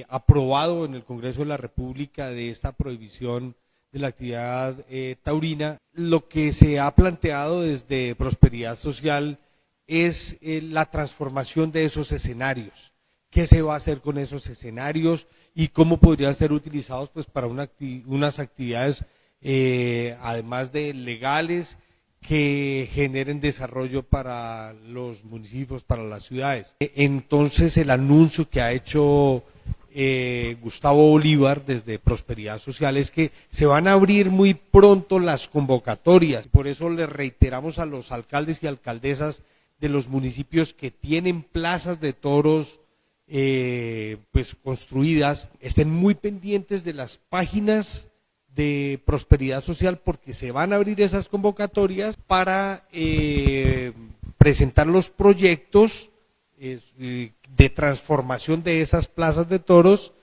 aprobado en el Congreso de la República de esta prohibición de la actividad taurina, lo que se ha planteado desde Prosperidad Social es la transformación de esos escenarios. ¿Qué se va a hacer con esos escenarios y cómo podrían ser utilizados pues para unas actividades además de legales que generen desarrollo para los municipios, para las ciudades. Entonces el anuncio que ha hecho Gustavo Bolívar desde Prosperidad Social es que se van a abrir muy pronto las convocatorias. Por eso le reiteramos a los alcaldes y alcaldesas de los municipios que tienen plazas de toros pues construidas, estén muy pendientes de las páginas de Prosperidad Social porque se van a abrir esas convocatorias para presentar los proyectos de transformación de esas plazas de toros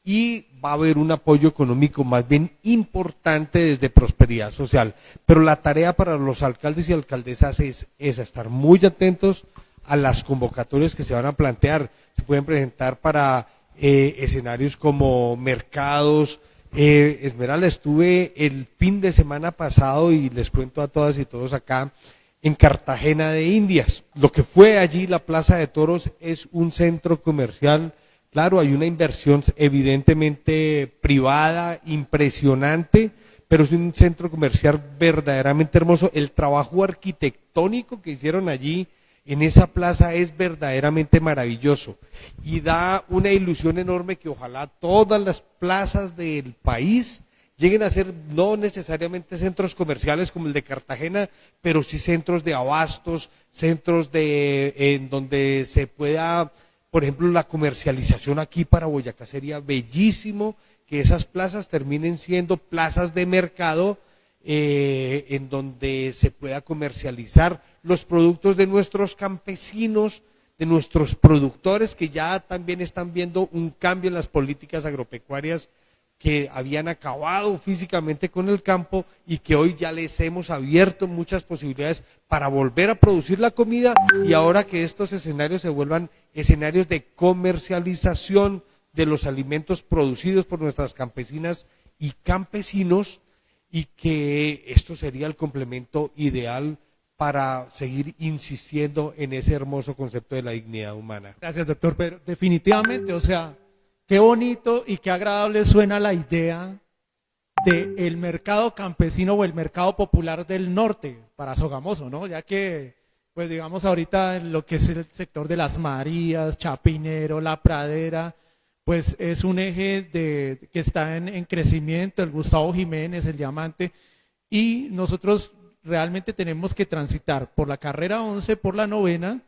y va a haber un apoyo económico más bien importante desde Prosperidad Social. Pero la tarea para los alcaldes y alcaldesas es estar muy atentos a las convocatorias que se van a plantear. Se pueden presentar para escenarios como mercados. Esmeralda, estuve el fin de semana pasado y les cuento a todas y todos acá en Cartagena de Indias. Lo que fue allí la Plaza de Toros es un centro comercial. Claro, hay una inversión evidentemente privada, impresionante, pero es un centro comercial verdaderamente hermoso. El trabajo arquitectónico que hicieron allí en esa plaza es verdaderamente maravilloso y da una ilusión enorme que ojalá todas las plazas del país lleguen a ser no necesariamente centros comerciales como el de Cartagena, pero sí centros de abastos, centros en donde se pueda, por ejemplo, la comercialización aquí para Boyacá sería bellísimo que esas plazas terminen siendo plazas de mercado en donde se pueda comercializar los productos de nuestros campesinos, de nuestros productores que ya también están viendo un cambio en las políticas agropecuarias que habían acabado físicamente con el campo y que hoy ya les hemos abierto muchas posibilidades para volver a producir la comida y ahora que estos escenarios se vuelvan escenarios de comercialización de los alimentos producidos por nuestras campesinas y campesinos y que esto sería el complemento ideal para seguir insistiendo en ese hermoso concepto de la dignidad humana. Gracias, doctor Pedro. Definitivamente, o sea, qué bonito y qué agradable suena la idea del mercado campesino o el mercado popular del norte para Sogamoso, ¿no? Ya que, pues digamos ahorita en lo que es el sector de las Marías, Chapinero, La Pradera, pues es un eje que está en crecimiento, el Gustavo Jiménez, el Diamante, y nosotros realmente tenemos que transitar por la carrera 11, por la 9ª,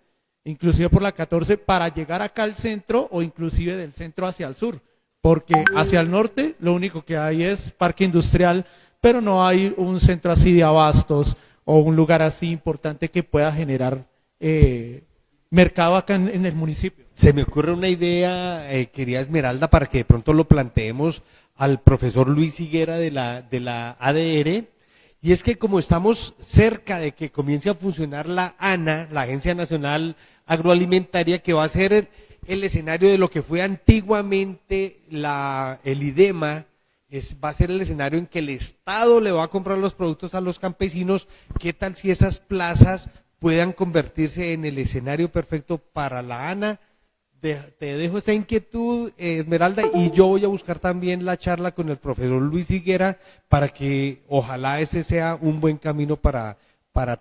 inclusive por la 14, para llegar acá al centro o inclusive del centro hacia el sur, porque hacia el norte lo único que hay es parque industrial, pero no hay un centro así de abastos o un lugar así importante que pueda generar mercado acá en el municipio. Se me ocurre una idea, querida Esmeralda, para que de pronto lo planteemos al profesor Luis Higuera de la ADR, y es que como estamos cerca de que comience a funcionar la ANA, la Agencia Nacional Agroalimentaria, que va a ser el escenario de lo que fue antiguamente el IDEMA, va a ser el escenario en que el Estado le va a comprar los productos a los campesinos. ¿Qué tal si esas plazas puedan convertirse en el escenario perfecto para la ANA? Te dejo esa inquietud, Esmeralda, y yo voy a buscar también la charla con el profesor Luis Higuera para que ojalá ese sea un buen camino para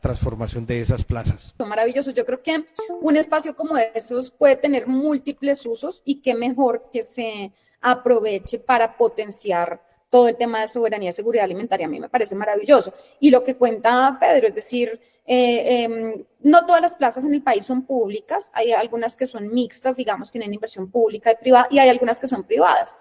transformación de esas plazas. Maravilloso, yo creo que un espacio como esos puede tener múltiples usos y qué mejor que se aproveche para potenciar todo el tema de soberanía y seguridad alimentaria. A mí me parece maravilloso. Y lo que cuenta Pedro, es decir, no todas las plazas en el país son públicas, hay algunas que son mixtas, digamos, tienen inversión pública y privada, y hay algunas que son privadas.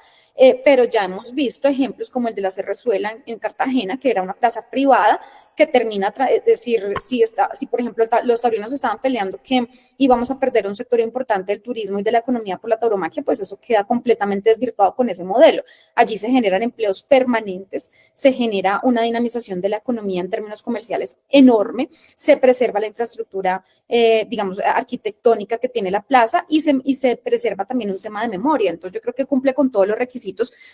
Pero ya hemos visto ejemplos como el de la Cerrezuela en Cartagena, que era una plaza privada que termina, es decir, si por ejemplo los taurinos estaban peleando que íbamos a perder un sector importante del turismo y de la economía por la tauromaquia, pues eso queda completamente desvirtuado con ese modelo. Allí se generan empleos permanentes, se genera una dinamización de la economía en términos comerciales enorme, se preserva la infraestructura, digamos, arquitectónica que tiene la plaza y se preserva también un tema de memoria. Entonces yo creo que cumple con todos los requisitos.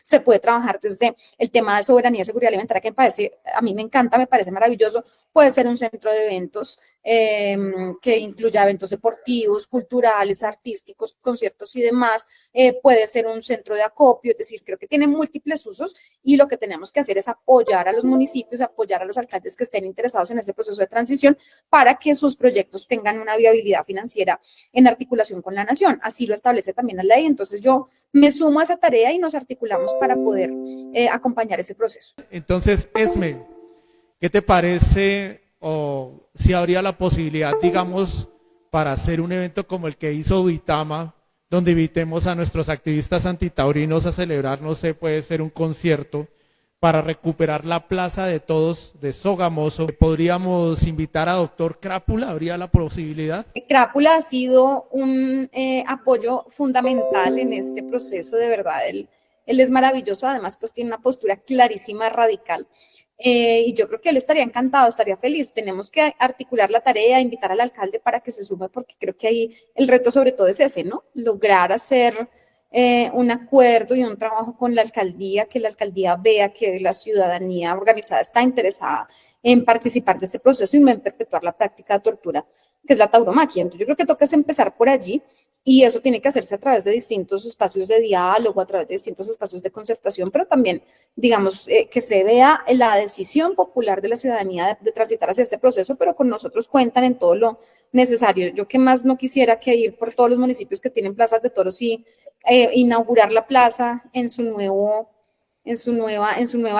Se puede trabajar desde el tema de soberanía y seguridad alimentaria, que a mí me encanta, me parece maravilloso. Puede ser un centro de eventos, que incluya eventos deportivos, culturales, artísticos, conciertos y demás. Puede ser un centro de acopio, es decir, creo que tiene múltiples usos y lo que tenemos que hacer es apoyar a los municipios, apoyar a los alcaldes que estén interesados en ese proceso de transición para que sus proyectos tengan una viabilidad financiera en articulación con la nación. Así lo establece también la ley. Entonces yo me sumo a esa tarea y nos articulamos para poder acompañar ese proceso. Entonces, Esme, ¿qué te parece o si habría la posibilidad, digamos, para hacer un evento como el que hizo Duitama, donde invitemos a nuestros activistas antitaurinos a celebrar, no sé, puede ser un concierto para recuperar la Plaza de Todos de Sogamoso? ¿Podríamos invitar a doctor Crápula? ¿Habría la posibilidad? Crápula ha sido un apoyo fundamental en este proceso, de verdad. Él es maravilloso, además pues tiene una postura clarísima, radical. Y yo creo que él estaría encantado, estaría feliz. Tenemos que articular la tarea, invitar al alcalde para que se sume, porque creo que ahí el reto sobre todo es ese, ¿no? Lograr hacer un acuerdo y un trabajo con la alcaldía, que la alcaldía vea que la ciudadanía organizada está interesada en participar de este proceso y no en perpetuar la práctica de tortura, que es la tauromaquia. Entonces yo creo que toca empezar por allí y eso tiene que hacerse a través de distintos espacios de diálogo, a través de distintos espacios de concertación, pero también, digamos, que se vea la decisión popular de la ciudadanía de transitar hacia este proceso, pero con nosotros cuentan en todo lo necesario. Yo que más no quisiera que ir por todos los municipios que tienen plazas de toros y inaugurar la plaza en su nueva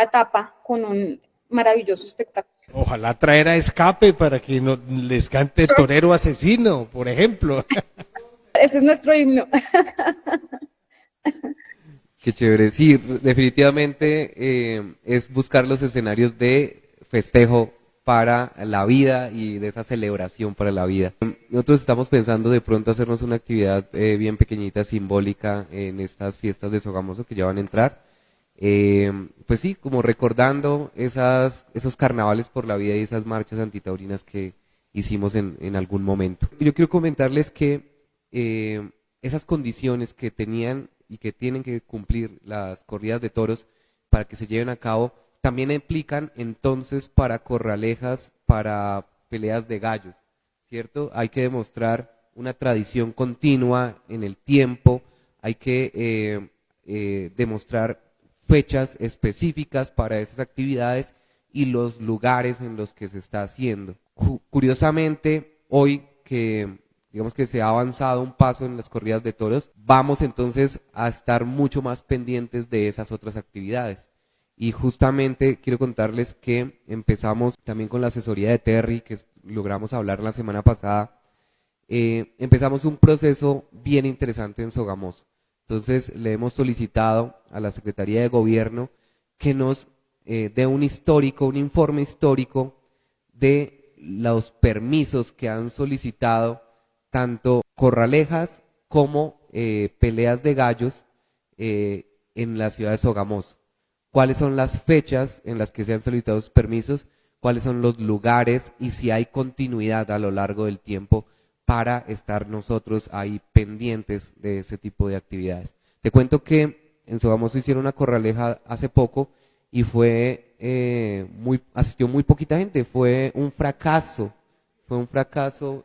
etapa con un maravilloso espectáculo. Ojalá traer a Escape para que no, les cante Torero Asesino, por ejemplo. Ese es nuestro himno. Qué chévere. Sí, definitivamente es buscar los escenarios de festejo para la vida y de esa celebración para la vida. Nosotros estamos pensando de pronto hacernos una actividad bien pequeñita, simbólica en estas fiestas de Sogamoso que ya van a entrar. Pues sí, como recordando esos carnavales por la vida y esas marchas antitaurinas que hicimos en algún momento. Yo quiero comentarles que esas condiciones que tenían y que tienen que cumplir las corridas de toros para que se lleven a cabo, también implican entonces para corralejas, para peleas de gallos, ¿cierto? Hay que demostrar una tradición continua en el tiempo, hay que demostrar fechas específicas para esas actividades y los lugares en los que se está haciendo. Curiosamente, hoy que digamos que se ha avanzado un paso en las corridas de toros, vamos entonces a estar mucho más pendientes de esas otras actividades. Y justamente quiero contarles que empezamos también con la asesoría de Terry, que logramos hablar la semana pasada. Empezamos un proceso bien interesante en Sogamoso. Entonces le hemos solicitado a la Secretaría de Gobierno que nos dé un informe histórico de los permisos que han solicitado tanto corralejas como peleas de gallos en la ciudad de Sogamoso. Cuáles son las fechas en las que se han solicitado los permisos, cuáles son los lugares y si hay continuidad a lo largo del tiempo para estar nosotros ahí pendientes de ese tipo de actividades. Te cuento que en Sogamoso hicieron una corraleja hace poco y asistió muy poquita gente, fue un fracaso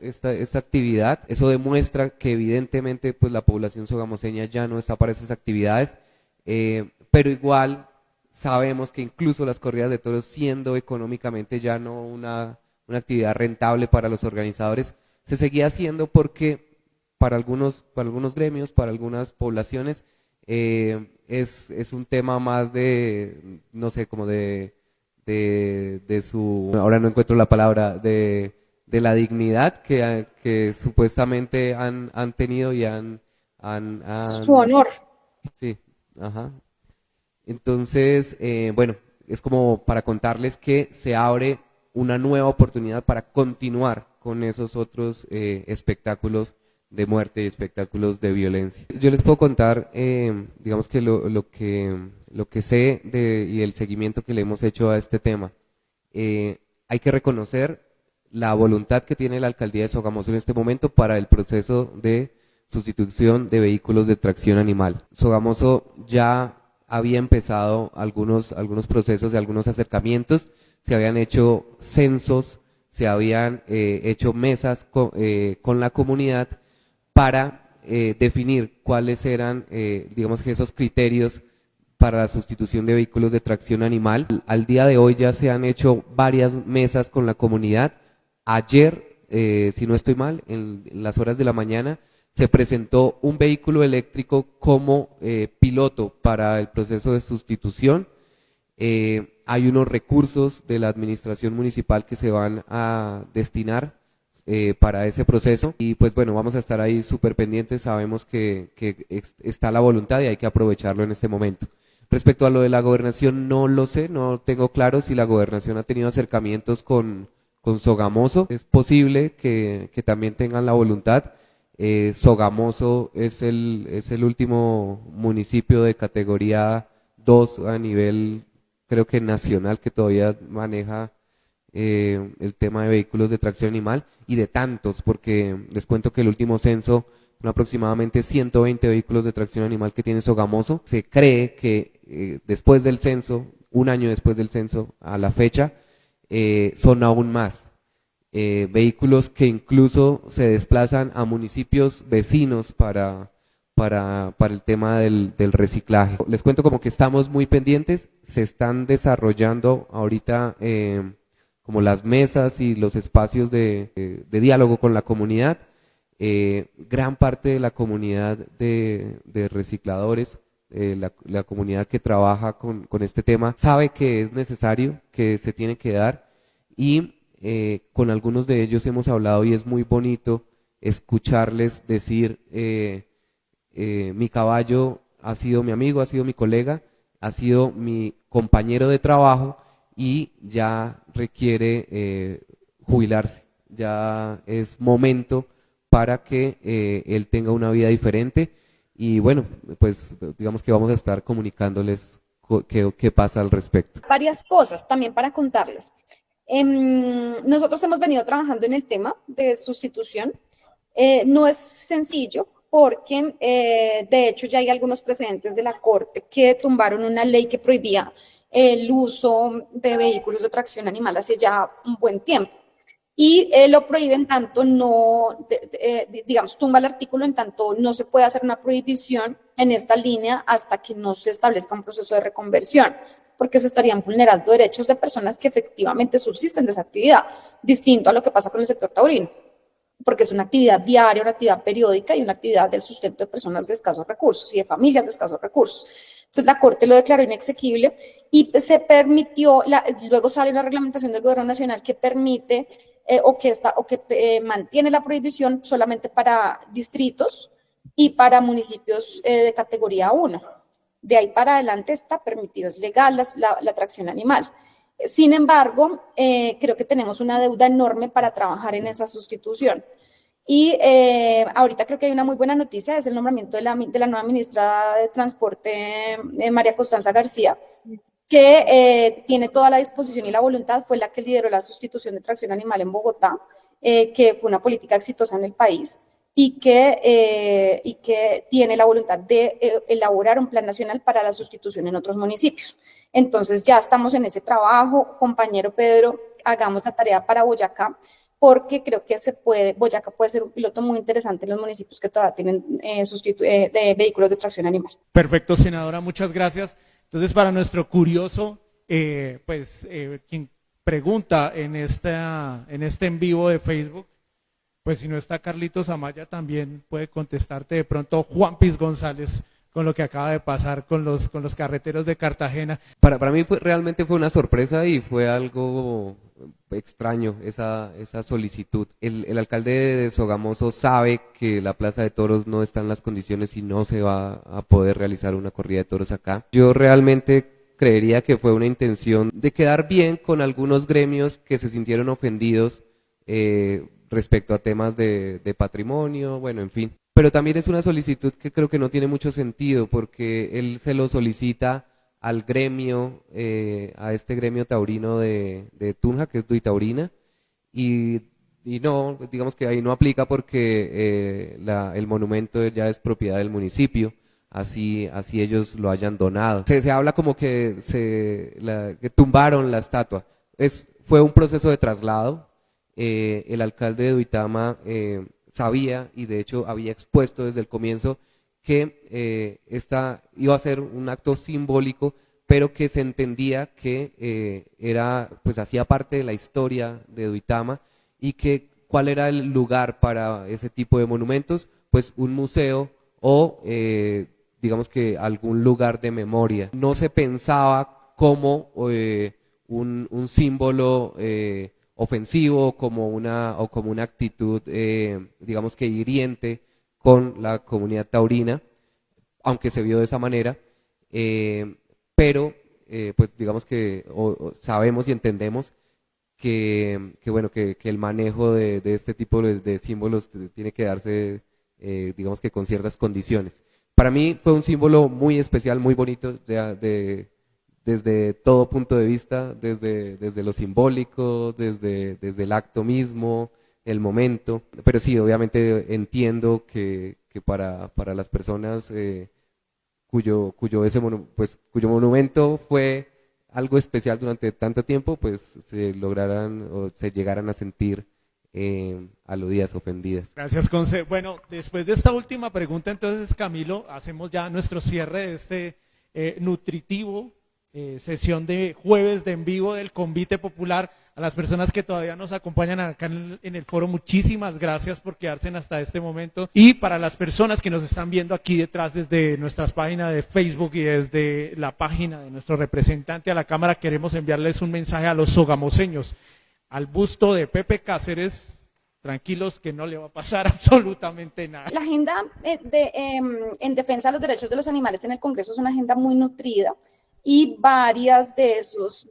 esta actividad. Eso demuestra que evidentemente pues la población sogamoseña ya no está para esas actividades, pero igual sabemos que incluso las corridas de toros, siendo económicamente ya no una actividad rentable para los organizadores, se seguía haciendo porque para algunos gremios, para algunas poblaciones, es un tema más de, no sé, como de su, ahora no encuentro la palabra, de la dignidad que supuestamente han tenido y han su honor. Sí, ajá. Entonces, bueno, es como para contarles que se abre una nueva oportunidad para continuar con esos otros espectáculos de muerte y espectáculos de violencia. Yo les puedo contar, digamos que lo que sé y el seguimiento que le hemos hecho a este tema. Hay que reconocer la voluntad que tiene la alcaldía de Sogamoso en este momento para el proceso de sustitución de vehículos de tracción animal. Sogamoso ya había empezado algunos procesos de algunos acercamientos, se habían hecho censos se habían hecho mesas con la comunidad para definir cuáles eran, digamos que esos criterios para la sustitución de vehículos de tracción animal. Al día de hoy ya se han hecho varias mesas con la comunidad. Ayer, si no estoy mal, en las horas de la mañana, se presentó un vehículo eléctrico como piloto para el proceso de sustitución. Hay unos recursos de la administración municipal que se van a destinar para ese proceso y pues bueno, vamos a estar ahí súper pendientes, sabemos que está la voluntad y hay que aprovecharlo en este momento. Respecto a lo de la gobernación, no lo sé, no tengo claro si la gobernación ha tenido acercamientos con Sogamoso, es posible que también tengan la voluntad. Sogamoso es el último municipio de categoría 2 a nivel, creo que nacional, que todavía maneja el tema de vehículos de tracción animal y de tantos, porque les cuento que el último censo son aproximadamente 120 vehículos de tracción animal que tiene Sogamoso. Se cree que después del censo, un año después del censo a la fecha, son aún más. Vehículos que incluso se desplazan a municipios vecinos para el tema del reciclaje. Les cuento como que estamos muy pendientes, se están desarrollando ahorita como las mesas y los espacios de diálogo con la comunidad. Gran parte de la comunidad de recicladores, la comunidad que trabaja con este tema, sabe que es necesario, que se tiene que dar y con algunos de ellos hemos hablado y es muy bonito escucharles decir mi caballo ha sido mi amigo, ha sido mi colega, ha sido mi compañero de trabajo y ya requiere jubilarse, ya es momento para que él tenga una vida diferente y bueno, pues digamos que vamos a estar comunicándoles qué pasa al respecto. Varias cosas también para contarles. Nosotros hemos venido trabajando en el tema de sustitución. No es sencillo porque de hecho ya hay algunos precedentes de la Corte que tumbaron una ley que prohibía el uso de vehículos de tracción animal hace ya un buen tiempo. Y lo prohíben tanto no, digamos, tumba el artículo en tanto no se puede hacer una prohibición en esta línea hasta que no se establezca un proceso de reconversión, porque se estarían vulnerando derechos de personas que efectivamente subsisten de esa actividad, distinto a lo que pasa con el sector taurino, porque es una actividad diaria, una actividad periódica y una actividad del sustento de personas de escasos recursos y de familias de escasos recursos. Entonces la Corte lo declaró inexequible y se permitió, luego sale una reglamentación del Gobierno Nacional que permite mantiene la prohibición solamente para distritos y para municipios de categoría 1. De ahí para adelante está permitido, es legal la tracción animal. Sin embargo, creo que tenemos una deuda enorme para trabajar en esa sustitución. Y ahorita creo que hay una muy buena noticia, es el nombramiento de la nueva ministra de Transporte, María Constanza García, que tiene toda la disposición y la voluntad, fue la que lideró la sustitución de tracción animal en Bogotá, que fue una política exitosa en el país y que tiene la voluntad de elaborar un plan nacional para la sustitución en otros municipios. Entonces ya estamos en ese trabajo, compañero Pedro, hagamos la tarea para Boyacá, porque creo que Boyacá puede ser un piloto muy interesante en los municipios que todavía tienen de vehículos de tracción animal. Perfecto, senadora, muchas gracias. Entonces, para nuestro curioso, quien pregunta en este en vivo de Facebook, pues si no está Carlitos Amaya, también puede contestarte de pronto Juan Piz González con lo que acaba de pasar con los carreteros de Cartagena. Para mí realmente fue una sorpresa y fue algo extraño esa solicitud. El alcalde de Sogamoso sabe que la Plaza de Toros no está en las condiciones y no se va a poder realizar una corrida de toros acá. Yo realmente creería que fue una intención de quedar bien con algunos gremios que se sintieron ofendidos respecto a temas de patrimonio, bueno, en fin. Pero también es una solicitud que creo que no tiene mucho sentido porque él se lo solicita al gremio, a este gremio taurino de Tunja, que es Duitaurina, y no, digamos que ahí no aplica porque el monumento ya es propiedad del municipio, así ellos lo hayan donado. Se habla como que tumbaron la estatua. Fue un proceso de traslado, el alcalde de Duitama sabía y de hecho había expuesto desde el comienzo que esta iba a ser un acto simbólico, pero que se entendía que pues hacía parte de la historia de Duitama y que cuál era el lugar para ese tipo de monumentos, pues un museo o digamos que algún lugar de memoria. No se pensaba como un símbolo ofensivo o como una actitud digamos que hiriente con la comunidad taurina, aunque se vio de esa manera, pero pues digamos que sabemos y entendemos bueno, que el manejo de este tipo de símbolos tiene que darse, digamos que con ciertas condiciones. Para mí fue un símbolo muy especial, muy bonito, desde todo punto de vista, desde lo simbólico, desde el acto mismo, el momento. Pero sí, obviamente entiendo que para las personas cuyo monumento fue algo especial durante tanto tiempo, pues se lograran o se llegaran a sentir aludidas, ofendidas. Gracias, Conce. Bueno, después de esta última pregunta, entonces, Camilo, hacemos ya nuestro cierre de este nutritivo sesión de jueves de en vivo del Convite Popular. A las personas que todavía nos acompañan acá en el foro, muchísimas gracias por quedarse hasta este momento. Y para las personas que nos están viendo aquí detrás desde nuestras páginas de Facebook y desde la página de nuestro representante a la Cámara, queremos enviarles un mensaje a los sogamoseños. Al busto de Pepe Cáceres, tranquilos que no le va a pasar absolutamente nada. La agenda en defensa de los derechos de los animales en el Congreso es una agenda muy nutrida y varios de esos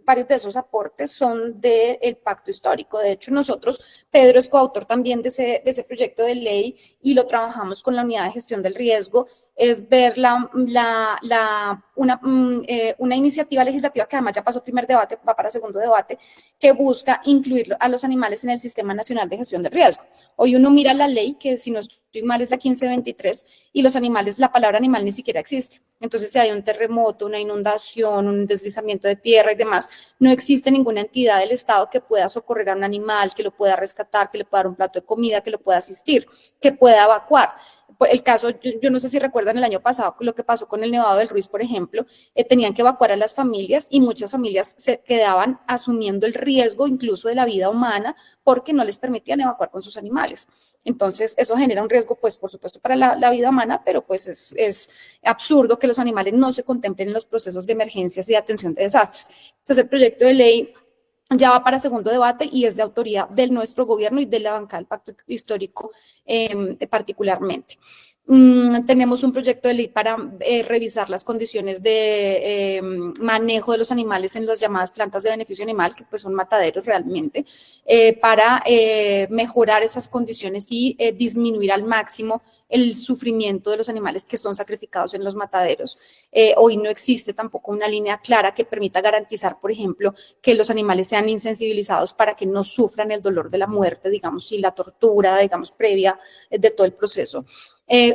aportes son del pacto histórico. De hecho, nosotros, Pedro es coautor también de ese proyecto de ley y lo trabajamos con la unidad de gestión del riesgo, es ver una iniciativa legislativa que además ya pasó primer debate, va para segundo debate, que busca incluir a los animales en el Sistema Nacional de Gestión del Riesgo. Hoy uno mira la ley, que si no estoy mal es la 1523, y los animales, la palabra animal ni siquiera existe. Entonces, si hay un terremoto, una inundación, un deslizamiento de tierra y demás, no existe ninguna entidad del Estado que pueda socorrer a un animal, que lo pueda rescatar, que le pueda dar un plato de comida, que lo pueda asistir, que pueda evacuar. El caso, yo no sé si recuerdan el año pasado lo que pasó con el Nevado del Ruiz, por ejemplo, tenían que evacuar a las familias y muchas familias se quedaban asumiendo el riesgo incluso de la vida humana porque no les permitían evacuar con sus animales. Entonces, eso genera un riesgo, pues, por supuesto, para la vida humana, pero pues es absurdo que los animales no se contemplen en los procesos de emergencias y de atención de desastres. Entonces, el proyecto de ley ya va para segundo debate y es de autoría de nuestro gobierno y de la bancada del Pacto Histórico particularmente. Tenemos un proyecto de ley para revisar las condiciones de manejo de los animales en las llamadas plantas de beneficio animal, que pues son mataderos realmente, para mejorar esas condiciones y disminuir al máximo el sufrimiento de los animales que son sacrificados en los mataderos. Hoy no existe tampoco una línea clara que permita garantizar, por ejemplo, que los animales sean insensibilizados para que no sufran el dolor de la muerte, digamos, y la tortura, digamos, previa de todo el proceso.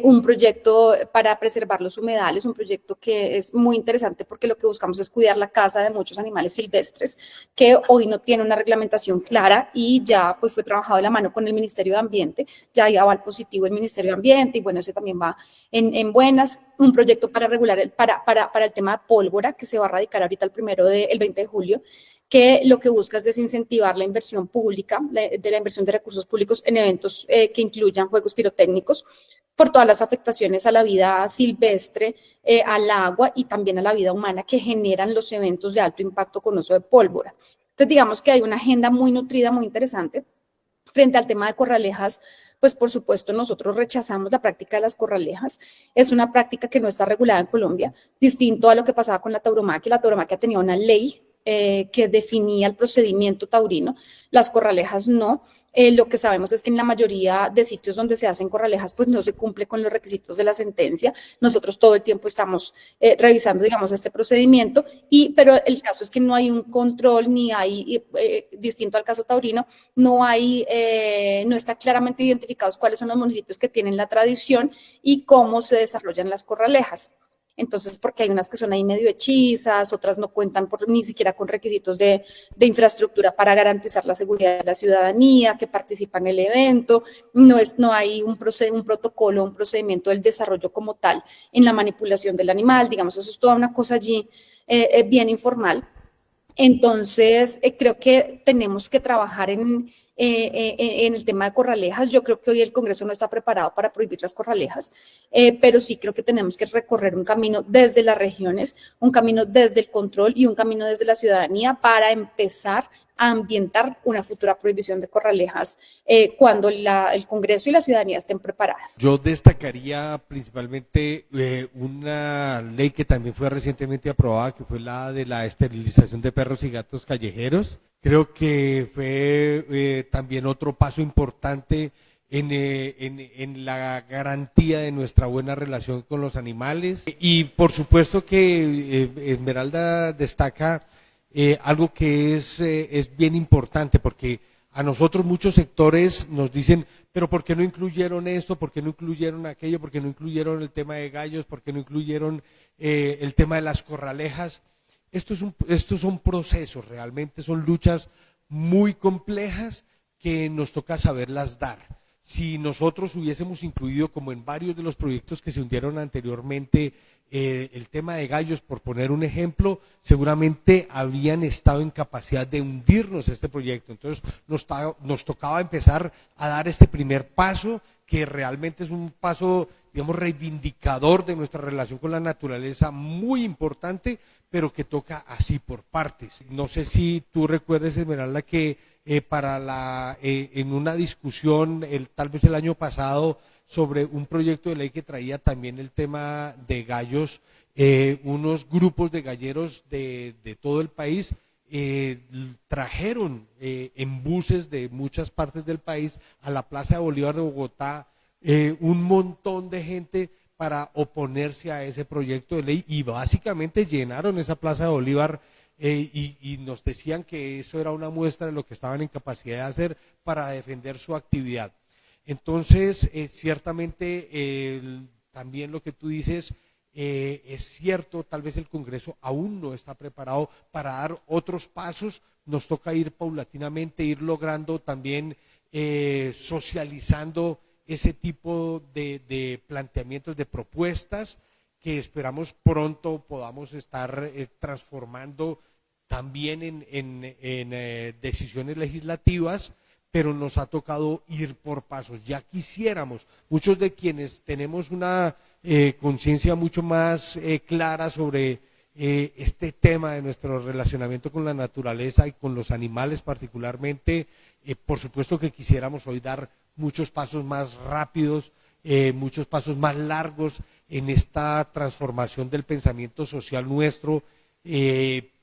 Un proyecto para preservar los humedales, un proyecto que es muy interesante porque lo que buscamos es cuidar la casa de muchos animales silvestres que hoy no tiene una reglamentación clara y ya pues fue trabajado de la mano con el Ministerio de Ambiente, ya va al positivo el Ministerio de Ambiente y bueno, ese también va en buenas. Un proyecto para regular para el tema de pólvora que se va a radicar ahorita el 20 de julio, que lo que busca es desincentivar la inversión pública, de la inversión de recursos públicos en eventos que incluyan juegos pirotécnicos, por todas las afectaciones a la vida silvestre, al agua y también a la vida humana que generan los eventos de alto impacto con uso de pólvora. Entonces, digamos que hay una agenda muy nutrida, muy interesante. Frente al tema de corralejas, pues por supuesto nosotros rechazamos la práctica de las corralejas. Es una práctica que no está regulada en Colombia, distinto a lo que pasaba con la tauromaquia. La tauromaquia tenía una ley que definía el procedimiento taurino, las corralejas no. Lo que sabemos es que en la mayoría de sitios donde se hacen corralejas, pues no se cumple con los requisitos de la sentencia. Nosotros todo el tiempo estamos revisando, digamos, este procedimiento, pero el caso es que no hay un control, ni hay, distinto al caso taurino, no está claramente identificados cuáles son los municipios que tienen la tradición y cómo se desarrollan las corralejas. Entonces, porque hay unas que son ahí medio hechizas, otras no cuentan ni siquiera con requisitos de infraestructura para garantizar la seguridad de la ciudadanía que participa en el evento, no hay un protocolo, un procedimiento del desarrollo como tal en la manipulación del animal, digamos, eso es toda una cosa allí bien informal. Entonces, creo que tenemos que trabajar en el tema de corralejas. Yo creo que hoy el Congreso no está preparado para prohibir las corralejas, pero sí creo que tenemos que recorrer un camino desde las regiones, un camino desde el control y un camino desde la ciudadanía para empezar a ambientar una futura prohibición de corralejas cuando el Congreso y la ciudadanía estén preparadas. Yo destacaría principalmente una ley que también fue recientemente aprobada, que fue la de la esterilización de perros y gatos callejeros. Creo que fue también otro paso importante en la garantía de nuestra buena relación con los animales. Y por supuesto que Esmeralda destaca algo que es bien importante, porque a nosotros muchos sectores nos dicen, pero ¿por qué no incluyeron esto? ¿Por qué no incluyeron aquello? ¿Por qué no incluyeron el tema de gallos? ¿Por qué no incluyeron el tema de las corralejas? Estos son procesos, realmente son luchas muy complejas que nos toca saberlas dar. Si nosotros hubiésemos incluido, como en varios de los proyectos que se hundieron anteriormente, el tema de gallos, por poner un ejemplo, seguramente habrían estado en capacidad de hundirnos este proyecto. Entonces nos tocaba empezar a dar este primer paso, que realmente es un paso, digamos, reivindicador de nuestra relación con la naturaleza, muy importante, pero que toca así por partes. No sé si tú recuerdes, Esmeralda, que en una discusión, tal vez el año pasado, sobre un proyecto de ley que traía también el tema de gallos, unos grupos de galleros de todo el país trajeron en buses de muchas partes del país a la Plaza de Bolívar de Bogotá un montón de gente para oponerse a ese proyecto de ley, y básicamente llenaron esa Plaza de Bolívar y nos decían que eso era una muestra de lo que estaban en capacidad de hacer para defender su actividad. Entonces, ciertamente, también lo que tú dices es cierto, tal vez el Congreso aún no está preparado para dar otros pasos, nos toca ir paulatinamente, ir logrando también socializando ese tipo de planteamientos, de propuestas, que esperamos pronto podamos estar transformando también en decisiones legislativas, pero nos ha tocado ir por pasos. Ya quisiéramos, muchos de quienes tenemos una conciencia mucho más clara sobre este tema de nuestro relacionamiento con la naturaleza y con los animales particularmente, por supuesto que quisiéramos hoy dar muchos pasos más rápidos, muchos pasos más largos en esta transformación del pensamiento social nuestro,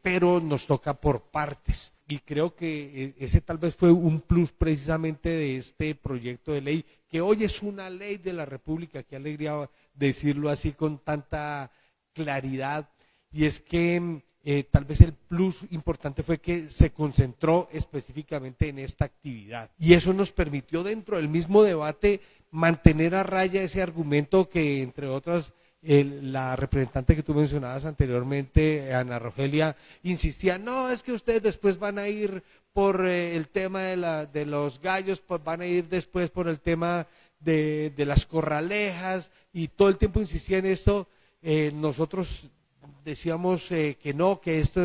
pero nos toca por partes. Y creo que ese tal vez fue un plus precisamente de este proyecto de ley, que hoy es una ley de la República. Qué alegría decirlo así con tanta claridad. Y es que tal vez el plus importante fue que se concentró específicamente en esta actividad. Y eso nos permitió, dentro del mismo debate, mantener a raya ese argumento que, entre otras, la representante que tú mencionabas anteriormente, Ana Rogelia, insistía, no, es que ustedes después van a ir por el tema de los gallos, pues van a ir después por el tema de las corralejas, y todo el tiempo insistía en esto. Nosotros decíamos que no, que esto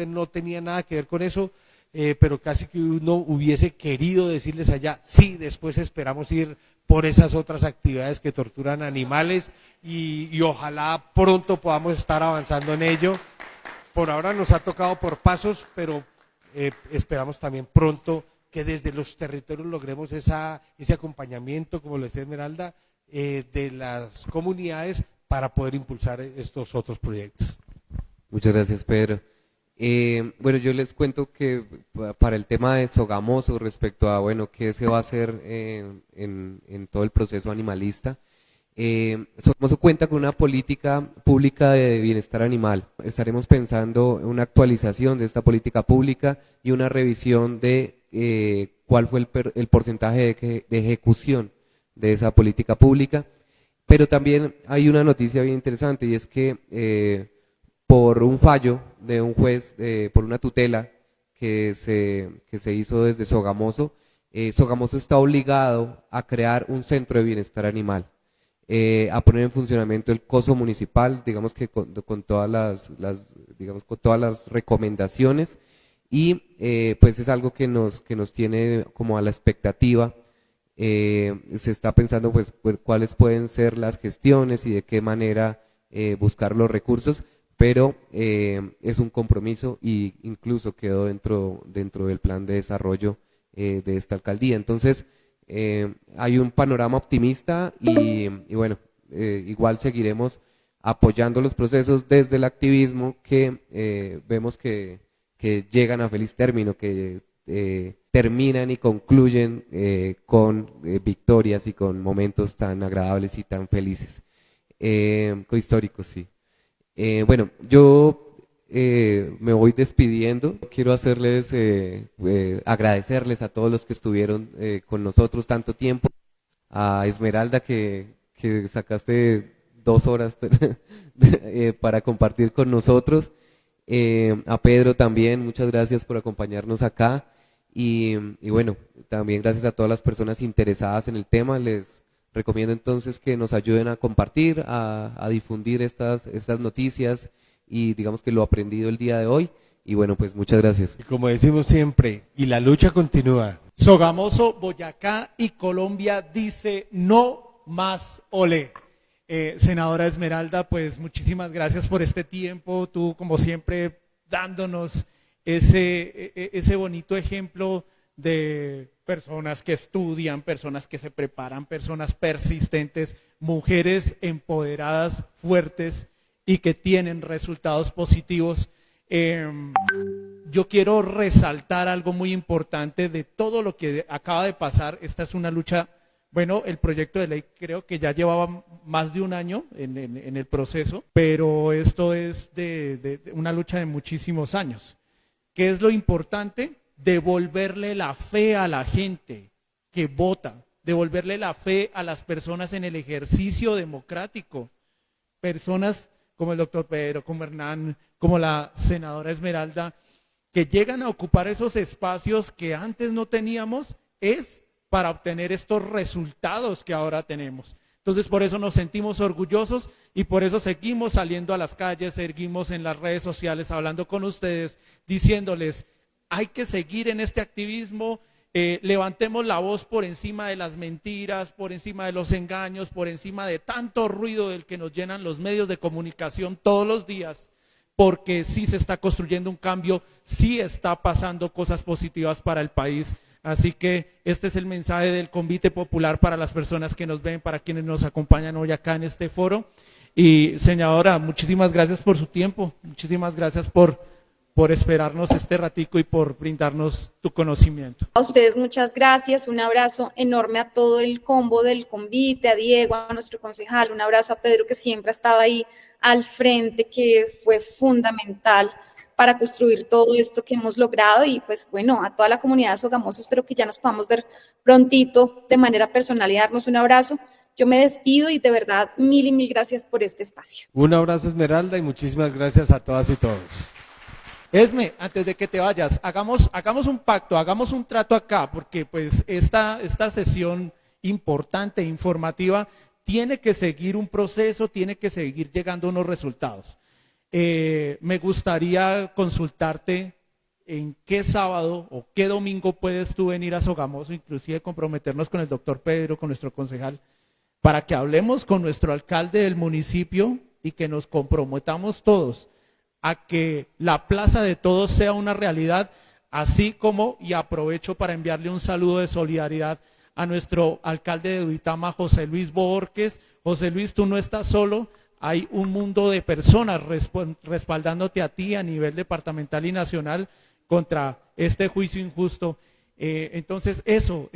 no tenía nada que ver con eso, pero casi que uno hubiese querido decirles allá, sí, después esperamos ir por esas otras actividades que torturan animales, y ojalá pronto podamos estar avanzando en ello. Por ahora nos ha tocado por pasos, pero esperamos también pronto que desde los territorios logremos ese acompañamiento, como lo decía Esmeralda, de las comunidades para poder impulsar estos otros proyectos. Muchas gracias, Pedro. Bueno, yo les cuento que para el tema de Sogamoso, respecto a, bueno, qué se va a hacer en todo el proceso animalista, Sogamoso cuenta con una política pública de bienestar animal. Estaremos pensando en una actualización de esta política pública y una revisión de cuál fue el porcentaje de ejecución de esa política pública. Pero también hay una noticia bien interesante y es que por un fallo de un juez, por una tutela que se hizo desde Sogamoso, Sogamoso está obligado a crear un centro de bienestar animal, a poner en funcionamiento el coso municipal, digamos que con todas digamos, con todas las recomendaciones, y pues es algo que nos tiene como a la expectativa. Se está pensando pues cuáles pueden ser las gestiones y de qué manera buscar los recursos, pero es un compromiso y incluso quedó dentro del plan de desarrollo de esta alcaldía. Entonces hay un panorama optimista y bueno, igual seguiremos apoyando los procesos desde el activismo que vemos que llegan a feliz término, que terminan y concluyen con victorias y con momentos tan agradables y tan felices, históricos, sí. Bueno, yo me voy despidiendo. Quiero hacerles, agradecerles a todos los que estuvieron con nosotros tanto tiempo, a Esmeralda que sacaste 2 horas para compartir con nosotros, a Pedro también, muchas gracias por acompañarnos acá. Y bueno, también gracias a todas las personas interesadas en el tema. Les recomiendo entonces que nos ayuden a compartir, a difundir estas noticias y digamos que lo aprendido el día de hoy. Y bueno, pues muchas gracias. Y como decimos siempre, y la lucha continúa. Sogamoso, Boyacá y Colombia dice no más olé. Senadora Esmeralda, pues muchísimas gracias por este tiempo. Tú, como siempre, dándonos ese bonito ejemplo de personas que estudian, personas que se preparan, personas persistentes, mujeres empoderadas, fuertes y que tienen resultados positivos. Yo quiero resaltar algo muy importante de todo lo que acaba de pasar. Esta es una lucha, bueno, el proyecto de ley creo que ya llevaba más de un año en el proceso, pero esto es de una lucha de muchísimos años. ¿Qué es lo importante? Devolverle la fe a la gente que vota, devolverle la fe a las personas en el ejercicio democrático. Personas como el doctor Pedro, como Hernán, como la senadora Esmeralda, que llegan a ocupar esos espacios que antes no teníamos, es para obtener estos resultados que ahora tenemos. Entonces, por eso nos sentimos orgullosos y por eso seguimos saliendo a las calles, seguimos en las redes sociales hablando con ustedes, diciéndoles, hay que seguir en este activismo, levantemos la voz por encima de las mentiras, por encima de los engaños, por encima de tanto ruido del que nos llenan los medios de comunicación todos los días, porque sí se está construyendo un cambio, sí está pasando cosas positivas para el país. Así que este es el mensaje del Convite Popular para las personas que nos ven, para quienes nos acompañan hoy acá en este foro. Y senadora, muchísimas gracias por su tiempo, muchísimas gracias por esperarnos este ratico y por brindarnos tu conocimiento. A ustedes muchas gracias, un abrazo enorme a todo el combo del Convite, a Diego, a nuestro concejal, un abrazo a Pedro que siempre ha estado ahí al frente, que fue fundamental para construir todo esto que hemos logrado y pues bueno, a toda la comunidad de Sogamoso, espero que ya nos podamos ver prontito de manera personal y darnos un abrazo. Yo me despido y de verdad mil y mil gracias por este espacio. Un abrazo, Esmeralda, y muchísimas gracias a todas y todos. Esme, antes de que te vayas, hagamos un pacto, hagamos un trato acá, porque pues esta sesión importante e informativa tiene que seguir un proceso, tiene que seguir llegando a unos resultados. Me gustaría consultarte en qué sábado o qué domingo puedes tú venir a Sogamoso, inclusive comprometernos con el doctor Pedro, con nuestro concejal, para que hablemos con nuestro alcalde del municipio y que nos comprometamos todos a que la Plaza de Todos sea una realidad, así como, y aprovecho para enviarle un saludo de solidaridad a nuestro alcalde de Duitama, José Luis Borges. José Luis, tú no estás solo, hay un mundo de personas respaldándote a ti a nivel departamental y nacional contra este juicio injusto. Entonces eso,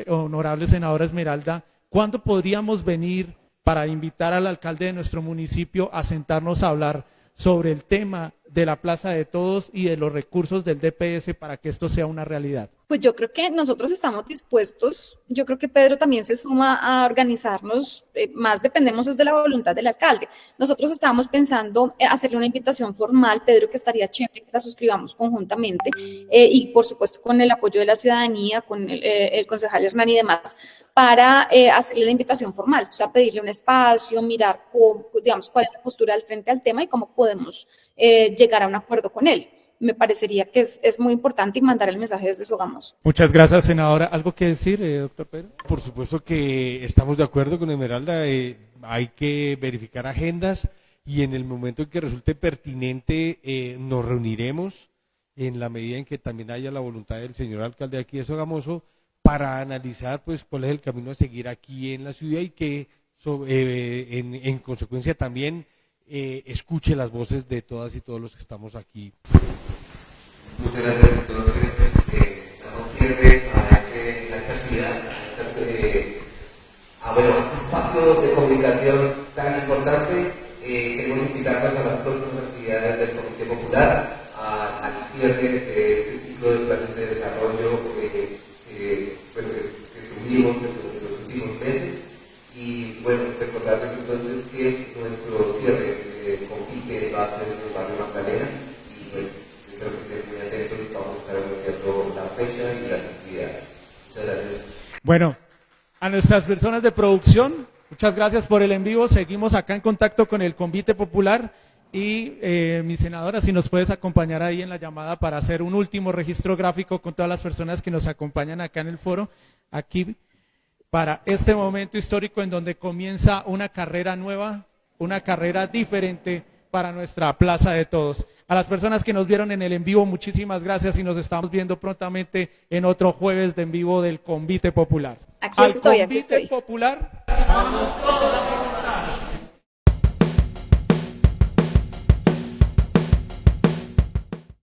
honorable senadora Esmeralda, ¿cuándo podríamos venir para invitar al alcalde de nuestro municipio a sentarnos a hablar sobre el tema de la Plaza de Todos y de los recursos del DPS para que esto sea una realidad? Pues yo creo que nosotros estamos dispuestos, yo creo que Pedro también se suma a organizarnos, más dependemos es de la voluntad del alcalde. Nosotros estábamos pensando hacerle una invitación formal, Pedro, que estaría chévere que la suscribamos conjuntamente y por supuesto con el apoyo de la ciudadanía, con el concejal Hernán y demás, para hacerle la invitación formal, o sea, pedirle un espacio, mirar cómo, digamos, cuál es la postura del frente al tema y cómo podemos llegar a un acuerdo con él. Me parecería que es muy importante y mandar el mensaje desde Sogamos. Muchas gracias, senadora. ¿Algo que decir, doctor Pedro? Por supuesto que estamos de acuerdo con Esmeralda, hay que verificar agendas y en el momento en que resulte pertinente nos reuniremos en la medida en que también haya la voluntad del señor alcalde aquí de Sogamoso para analizar pues cuál es el camino a seguir aquí en la ciudad y que en consecuencia también escuche las voces de todas y todos los que estamos aquí. Muchas gracias. Entonces, damos cierre a esta actividad, a un espacio de comunicación tan importante. Queremos invitarnos a las próximas actividades del Comité Popular, al cierre de este ciclo de planes de desarrollo que tuvimos en los últimos meses. Y bueno, recordarles entonces que nuestro cierre con PIQE va a ser en el barrio Magdalena y pues espero que estén muy atentos y vamos a estar anunciando la fecha y las actividades. Muchas gracias. Bueno, a nuestras personas de producción, muchas gracias por el en vivo. Seguimos acá en contacto con el Convite Popular y mi senadora, si nos puedes acompañar ahí en la llamada para hacer un último registro gráfico con todas las personas que nos acompañan acá en el foro, aquí para este momento histórico en donde comienza una carrera nueva, una carrera diferente para nuestra Plaza de Todos. A las personas que nos vieron en el en vivo, muchísimas gracias y nos estamos viendo prontamente en otro jueves de en vivo del Convite Popular. Aquí estoy. Popular. Vamos todos.